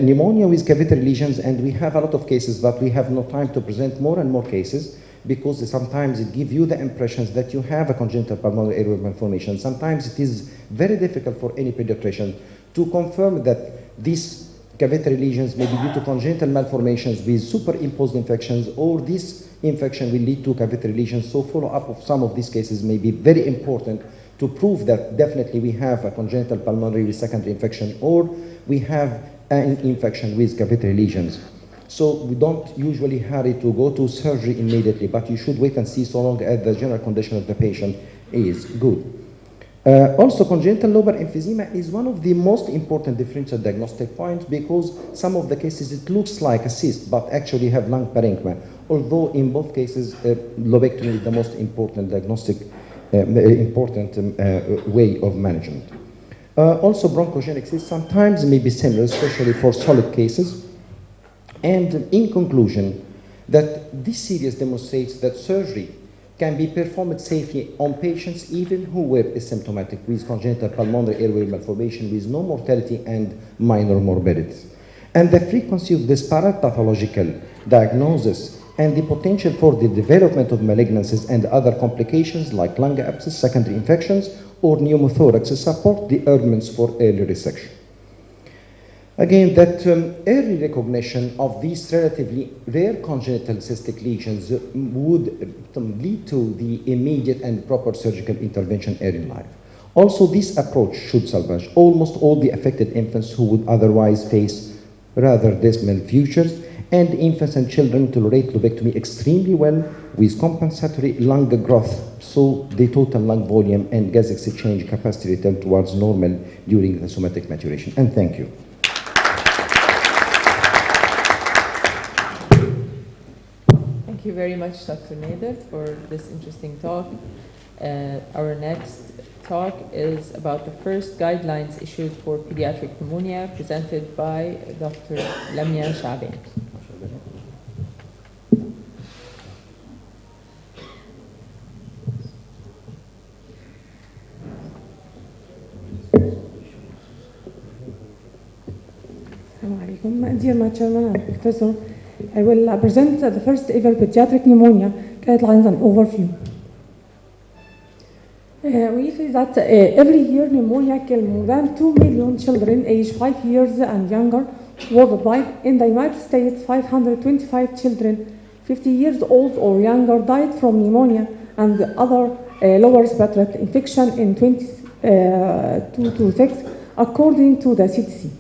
pneumonia with cavitary lesions, and we have a lot of cases, but we have no time to present more and more cases because sometimes it gives you the impressions that you have a congenital pulmonary airway malformation. Sometimes it is very difficult for any pediatrician to confirm that these cavitary lesions may be due to congenital malformations with superimposed infections, or this infection will lead to cavitary lesions. So follow-up of some of these cases may be very important to prove that definitely we have a congenital pulmonary with secondary infection, or we have an infection with cavitary lesions. So we don't usually hurry to go to surgery immediately, but you should wait and see so long as the general condition of the patient is good. Also, congenital lobar emphysema is one of the most important differential diagnostic points because some of the cases it looks like a cyst, but actually have lung parenchyma. Although in both cases, lobectomy is the most important diagnostic, way of management. Also, bronchogenic cysts sometimes may be similar, especially for solid cases. And in conclusion, that this series demonstrates that surgery can be performed safely on patients even who were asymptomatic with congenital pulmonary airway malformation with no mortality and minor morbidities. And the frequency of this parapathological diagnosis and the potential for the development of malignancies and other complications like lung abscess, secondary infections, or pneumothorax support the arguments for early resection. Again, that early recognition of these relatively rare congenital cystic lesions would lead to the immediate and proper surgical intervention early in life. Also, this approach should salvage almost all the affected infants who would otherwise face rather dismal futures, and infants and children tolerate lobectomy extremely well with compensatory lung growth, so the total lung volume and gas exchange capacity return towards normal during the somatic maturation. And thank you. Thank you very much, Dr. Nader, for this interesting talk. Our next talk is about the first guidelines issued for pediatric pneumonia, presented by Dr. Lamia Shaben. Dear Chairman and Professor, I will present the first ever pediatric pneumonia guidelines and overview. We see that every year pneumonia kills more than 2 million children aged 5 years and younger worldwide. In the United States, 525 children 50 years old or younger died from pneumonia and other lower respiratory infection in 2006, according to the CDC.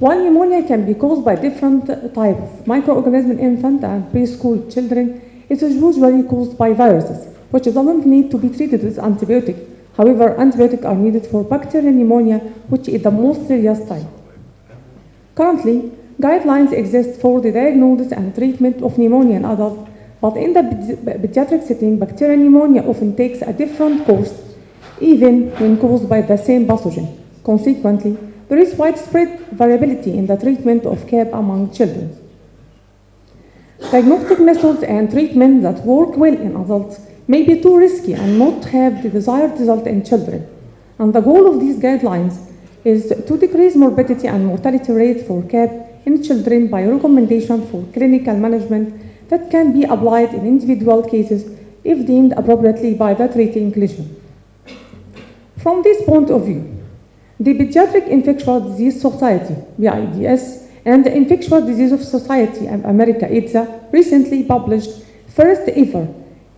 While pneumonia can be caused by different types of microorganisms in infant and preschool children, it is usually caused by viruses, which doesn't need to be treated with antibiotics. However, antibiotics are needed for bacterial pneumonia, which is the most serious type. Currently, guidelines exist for the diagnosis and treatment of pneumonia in adults, but in the pediatric setting, bacterial pneumonia often takes a different course, even when caused by the same pathogen. Consequently, there is widespread variability in the treatment of CAB among children. Diagnostic methods and treatment that work well in adults may be too risky and not have the desired result in children. And the goal of these guidelines is to decrease morbidity and mortality rates for CAB in children by recommendation for clinical management that can be applied in individual cases if deemed appropriately by the treating clinician. From this point of view, the Pediatric Infectious Disease Society, PIDS, and the Infectious Diseases Society of America, ESSB, recently published first ever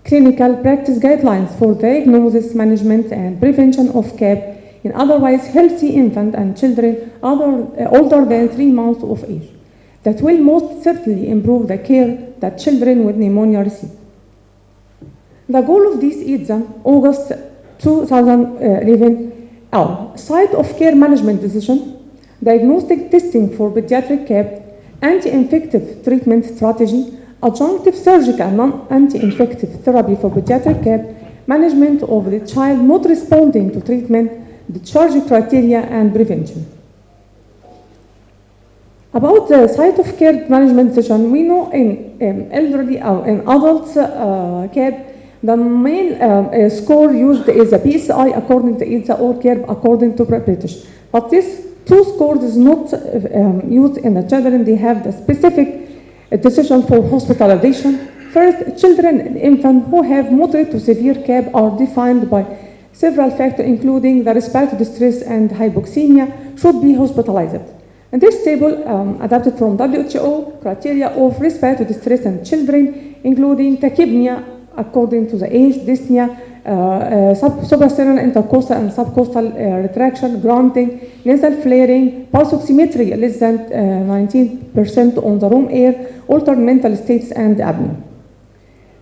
clinical practice guidelines for diagnosis, management, and prevention of CAB in otherwise healthy infants and children older than 3 months of age that will most certainly improve the care that children with pneumonia receive. The goal of this ESSB, August 2011, are site of care management decision, diagnostic testing for pediatric CAB, anti-infective treatment strategy, adjunctive surgical and non-anti-infective therapy for pediatric CAB, management of the child not responding to treatment, discharge criteria, and prevention. About the site of care management session, we know in elderly or in adults CAB, the main score used is a PSI according to ESSB or CARB according to British. But this two scores is not used in the children. They have the specific decision for hospitalization. First, children and infants who have moderate to severe CAB are defined by several factors, including the respiratory distress and hypoxemia, should be hospitalized. And this table adapted from WHO criteria of respiratory distress in children, including tachypnea according to the age, dyspnea, suprasternal intercostal and subcostal retraction, grunting, nasal flaring, pulse oximetry less than 19% on the room air, altered mental states, and apnea.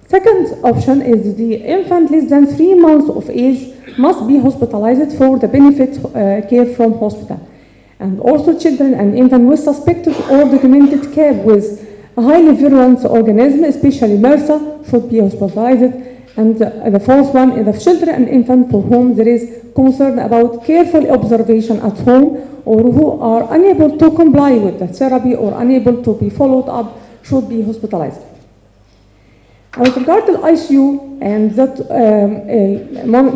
Second option is the infant less than 3 months of age must be hospitalized for the benefit care from hospital. And also children and infants with suspected or documented CAB with a highly virulent organism, especially MRSA, should be hospitalized. And the fourth one is the children and infants for whom there is concern about careful observation at home or who are unable to comply with the therapy or unable to be followed up should be hospitalized. With regard to the ICU and that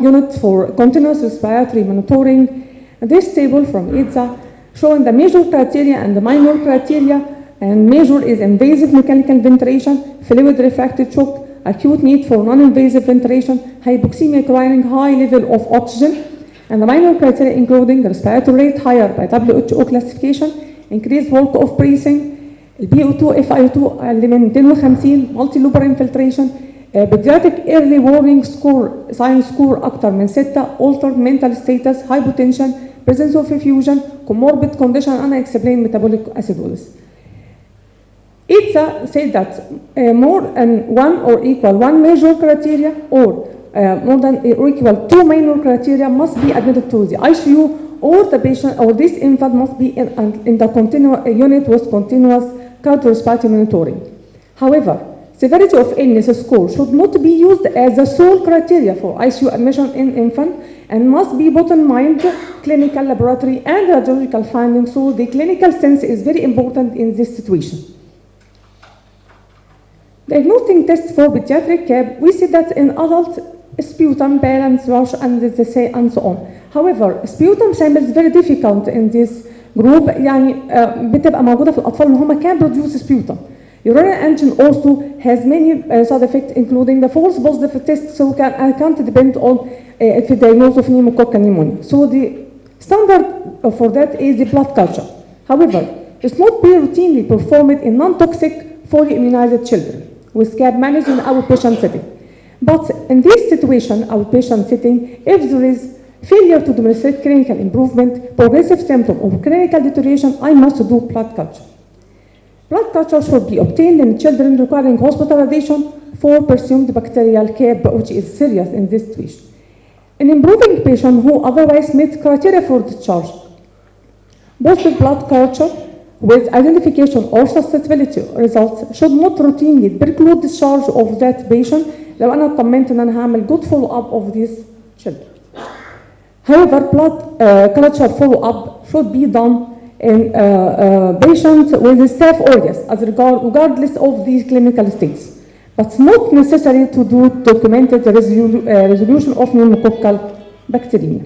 unit for continuous respiratory monitoring, this table from ESSB showing the major criteria and the minor criteria, and major is invasive mechanical ventilation, fluid refractory shock, acute need for non-invasive ventilation, hypoxemia requiring high level of oxygen, and the minor criteria including respiratory rate higher by WHO classification, increased work of breathing, الBO2 FiO2 اللي من 250, multi-lobar infiltration, pediatric early warning score, sign score أكتر من 6, altered mental status, hypotension, presence of effusion, comorbid condition, unexplained metabolic acidosis. ESSB said that more than one or equal one major criteria or more than or equal two minor criteria must be admitted to the ICU, or the patient or this infant must be in the continuous unit with continuous cardiorespiratory monitoring. However, severity of illness score should not be used as the sole criteria for ICU admission in infant and must be put in mind clinical, laboratory, and radiological findings. So the clinical sense is very important in this situation. Diagnostic tests for pediatric CAB, we see that in adult sputum, balance, rush, and so on. However, sputum sample is very difficult in this group. يعني بتبقى موجودة في الأطفال إن هم can produce sputum. Urinary antigen also has many side effects, including the false positive test, so can't depend on if the diagnosis of pneumococcal pneumonia. So the standard for that is the blood culture. However, it's not be routinely performed in non-toxic, fully immunized children with scab managed in outpatient setting. But in this situation, outpatient setting, if there is failure to demonstrate clinical improvement, progressive symptom of clinical deterioration, I must do blood culture. Blood culture should be obtained in children requiring hospitalization for presumed bacterial CAB, which is serious in this situation. In improving patient who otherwise meet criteria for discharge, positive blood culture with identification or susceptibility results should not routinely preclude discharge of that patient لو أنا اطمنت إن أنا هعمل good follow up of these children. However, blood culture follow up should be done in patients with staph aureus as regardless of these clinical states, but not necessary to do documented resolution of pneumococcal bacteremia.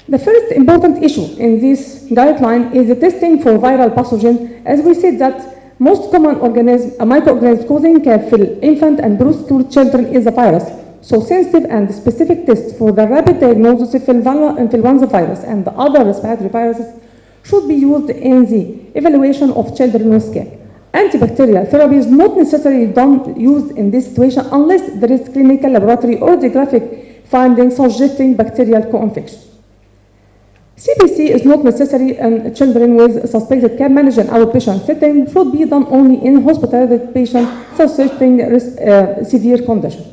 The first important issue in this guideline is the testing for viral pathogen. As we said that most common microorganism causing CAB for infant and preschool children is a virus. So sensitive and specific tests for the rapid diagnosis of influenza virus and the other respiratory viruses should be used in the evaluation of children with CAB. Antibacterial therapy is not necessarily used in this situation unless there is clinical laboratory or radiographic findings suggesting bacterial co-infection. CBC is not necessary in children with suspected CAB managed in outpatient setting, should be done only in hospitalized patients suspecting severe condition.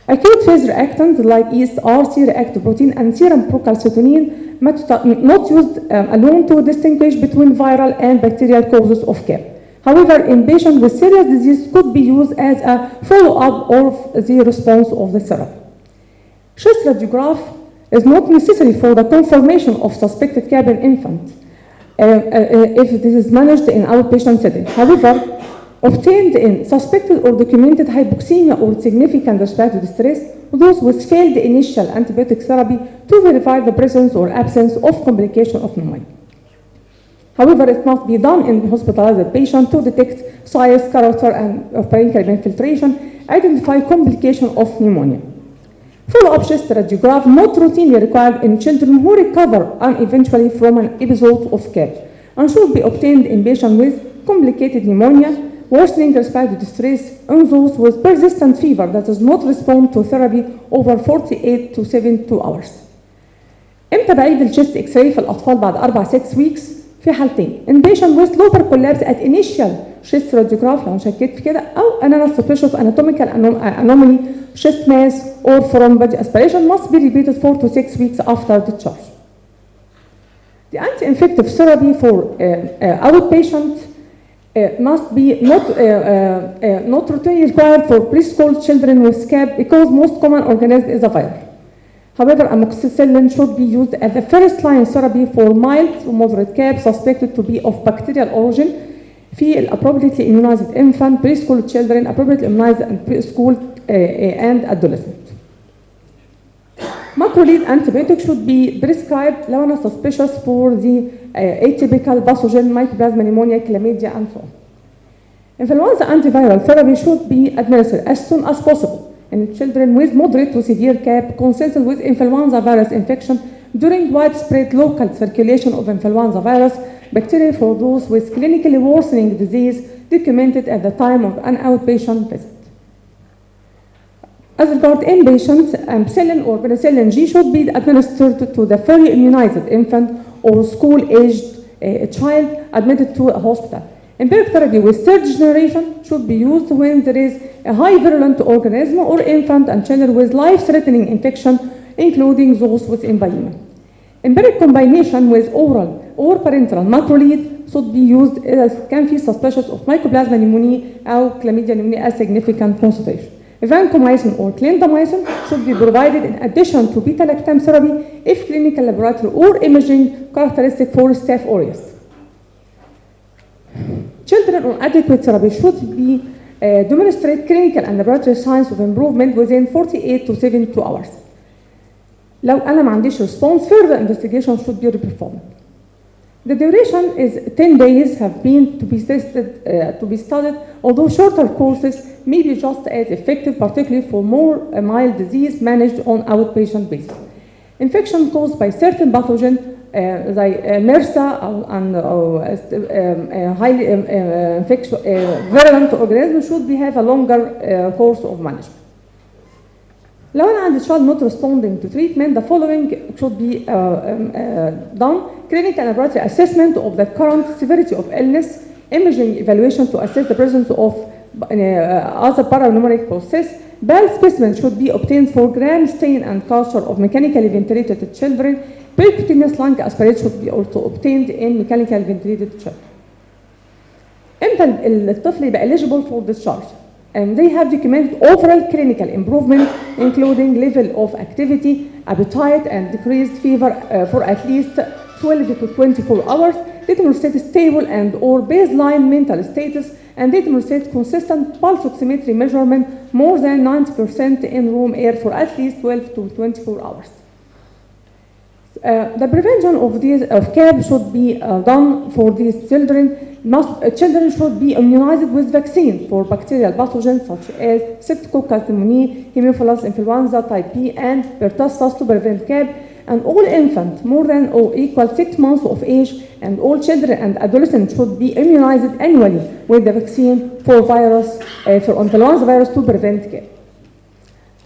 Acute phase reactants like ESR, C-reactive protein, and serum procalcitonin not used alone to distinguish between viral and bacterial causes of CAB. However, in patients with serious disease could be used as a follow-up of the response of the therapy. Chest radiograph is not necessary for the confirmation of suspected CAB in infant if this is managed in outpatient setting. However, obtained in suspected or documented hypoxemia or significant respiratory distress, those with failed initial antibiotic therapy to verify the presence or absence of complication of pneumonia. However, it must be done in the hospitalized patient to detect size, character, and of parenchymal infiltration, identify complication of pneumonia. Follow-up chest radiograph not routinely required in children who recover eventually from an episode of CAB and should be obtained in patients with complicated pneumonia, worsening respiratory distress, and those with persistent fever that does not respond to therapy over 48 to 72 hours. امتى بعيد الشيست اكس راي في الاطفال بعد 4-6 weeks؟ في حالتين. In patient with lobar collapse at initial chest radiograph لو شكيت في كده او انا suspicious anatomical anomaly chest mass or from body aspiration must be repeated 4 to 6 weeks after discharge. The anti-infective therapy for outpatient must be not routinely required for preschool children with scab because most common organism is a virus. However, amoxicillin should be used as the first line therapy for mild to moderate CAB suspected to be of bacterial origin في appropriately immunized infant, preschool children, appropriately immunized and preschool and adolescent. Macrolide antibiotic should be prescribed لو أنا suspicious for the atypical pathogen, mycoplasma pneumonia, chlamydia, and so on. Influenza antiviral therapy should be administered as soon as possible in children with moderate to severe CAB consistent with influenza virus infection during widespread local circulation of influenza virus bacteria for those with clinically worsening disease documented at the time of an outpatient visit. As regards inpatients, ampicillin or penicillin G should be administered to the fully immunized infant or school-aged child admitted to a hospital. Empiric therapy with third generation should be used when there is a high virulent organism or infant and children with life-threatening infection, including those with empyema. Empiric combination with oral or parenteral macrolide should be used as can be suspicious of mycoplasma pneumoniae or chlamydia pneumoniae as significant concentration. Vancomycin or clindamycin should be provided in addition to beta-lactam therapy if clinical laboratory or imaging characteristic for staph aureus. Children on adequate therapy should be demonstrate clinical and laboratory signs of improvement within 48 to 72 hours. لو أنا ما عنديش response, further investigation should be performed. The duration is 10 days have been to be studied, although shorter courses may be just as effective, particularly for more mild disease managed on outpatient basis. Infection caused by certain pathogen زي MRSA أو highly infectious virulent organism should be have a longer course of management. لو أنا عندي child not responding to treatment, the following should be done: clinical and laboratory assessment of the current severity of illness, imaging evaluation to assess the presence of other paraneumonic process. Bowel specimen should be obtained for gram stain and culture of mechanically ventilated children. Percutaneous lung aspirate should be also obtained in mechanically ventilated children. امتى الطفل يبقى eligible for discharge؟ And they have documented overall clinical improvement, including level of activity, appetite, and decreased fever for at least 12 to 24 hours. They demonstrate stable and or baseline mental status, and they demonstrate consistent pulse oximetry measurement more than 90% in room air for at least 12 to 24 hours. The prevention of CAB should be done for these children. Children should be immunized with vaccine for bacterial pathogens such as Streptococcus pneumoniae, Haemophilus influenza type B, and pertussis to prevent CAB. And all infants more than or equal 6 months of age and all children and adolescents should be immunized annually with the vaccine for influenza virus to prevent CAB.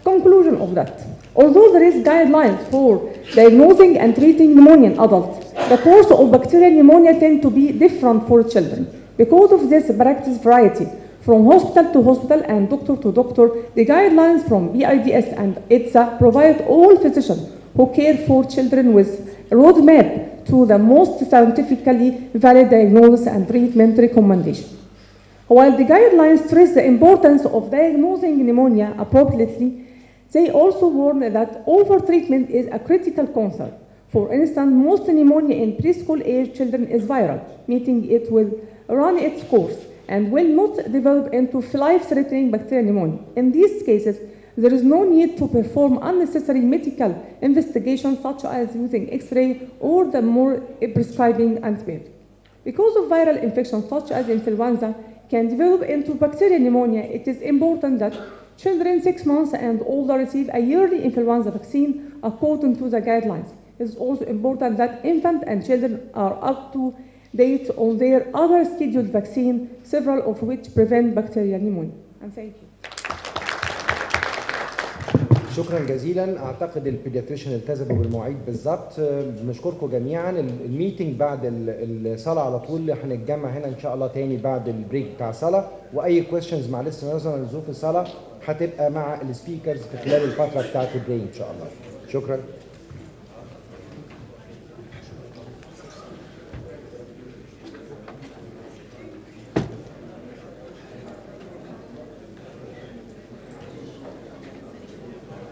Conclusion of that: although there is guidelines for diagnosing and treating pneumonia in adults, the course of bacterial pneumonia tend to be different for children. Because of this practice variety from hospital to hospital and doctor to doctor, the guidelines from BIDS and ETSA provide all physicians who care for children with a roadmap to the most scientifically valid diagnosis and treatment recommendation. While the guidelines stress the importance of diagnosing pneumonia appropriately, they also warn that overtreatment is a critical concern. For instance, most pneumonia in preschool age children is viral, meaning it will run its course and will not develop into life-threatening bacterial pneumonia. In these cases, there is no need to perform unnecessary medical investigations such as using X-ray or the more prescribing antibiotic. Because of viral infections such as influenza can develop into bacterial pneumonia, it is important that children 6 months and older receive a yearly influenza vaccine according to the guidelines. It is also important that infants and children are up to date on their other scheduled vaccine, several of which prevent bacterial pneumonia. And thank you. شكرا جزيلا. اعتقد البيدياتريشن التزموا بالمواعيد بالظبط. بنشكركم جميعا. الميتنج بعد الصلاه على طول هنتجمع هنا ان شاء الله تاني بعد البريك بتاع الصلاه، واي كويستشنز معلش نظرا لظروف الصلاه هتبقى مع السبيكرز في خلال الفتره بتاعت البريك ان شاء الله. شكرا.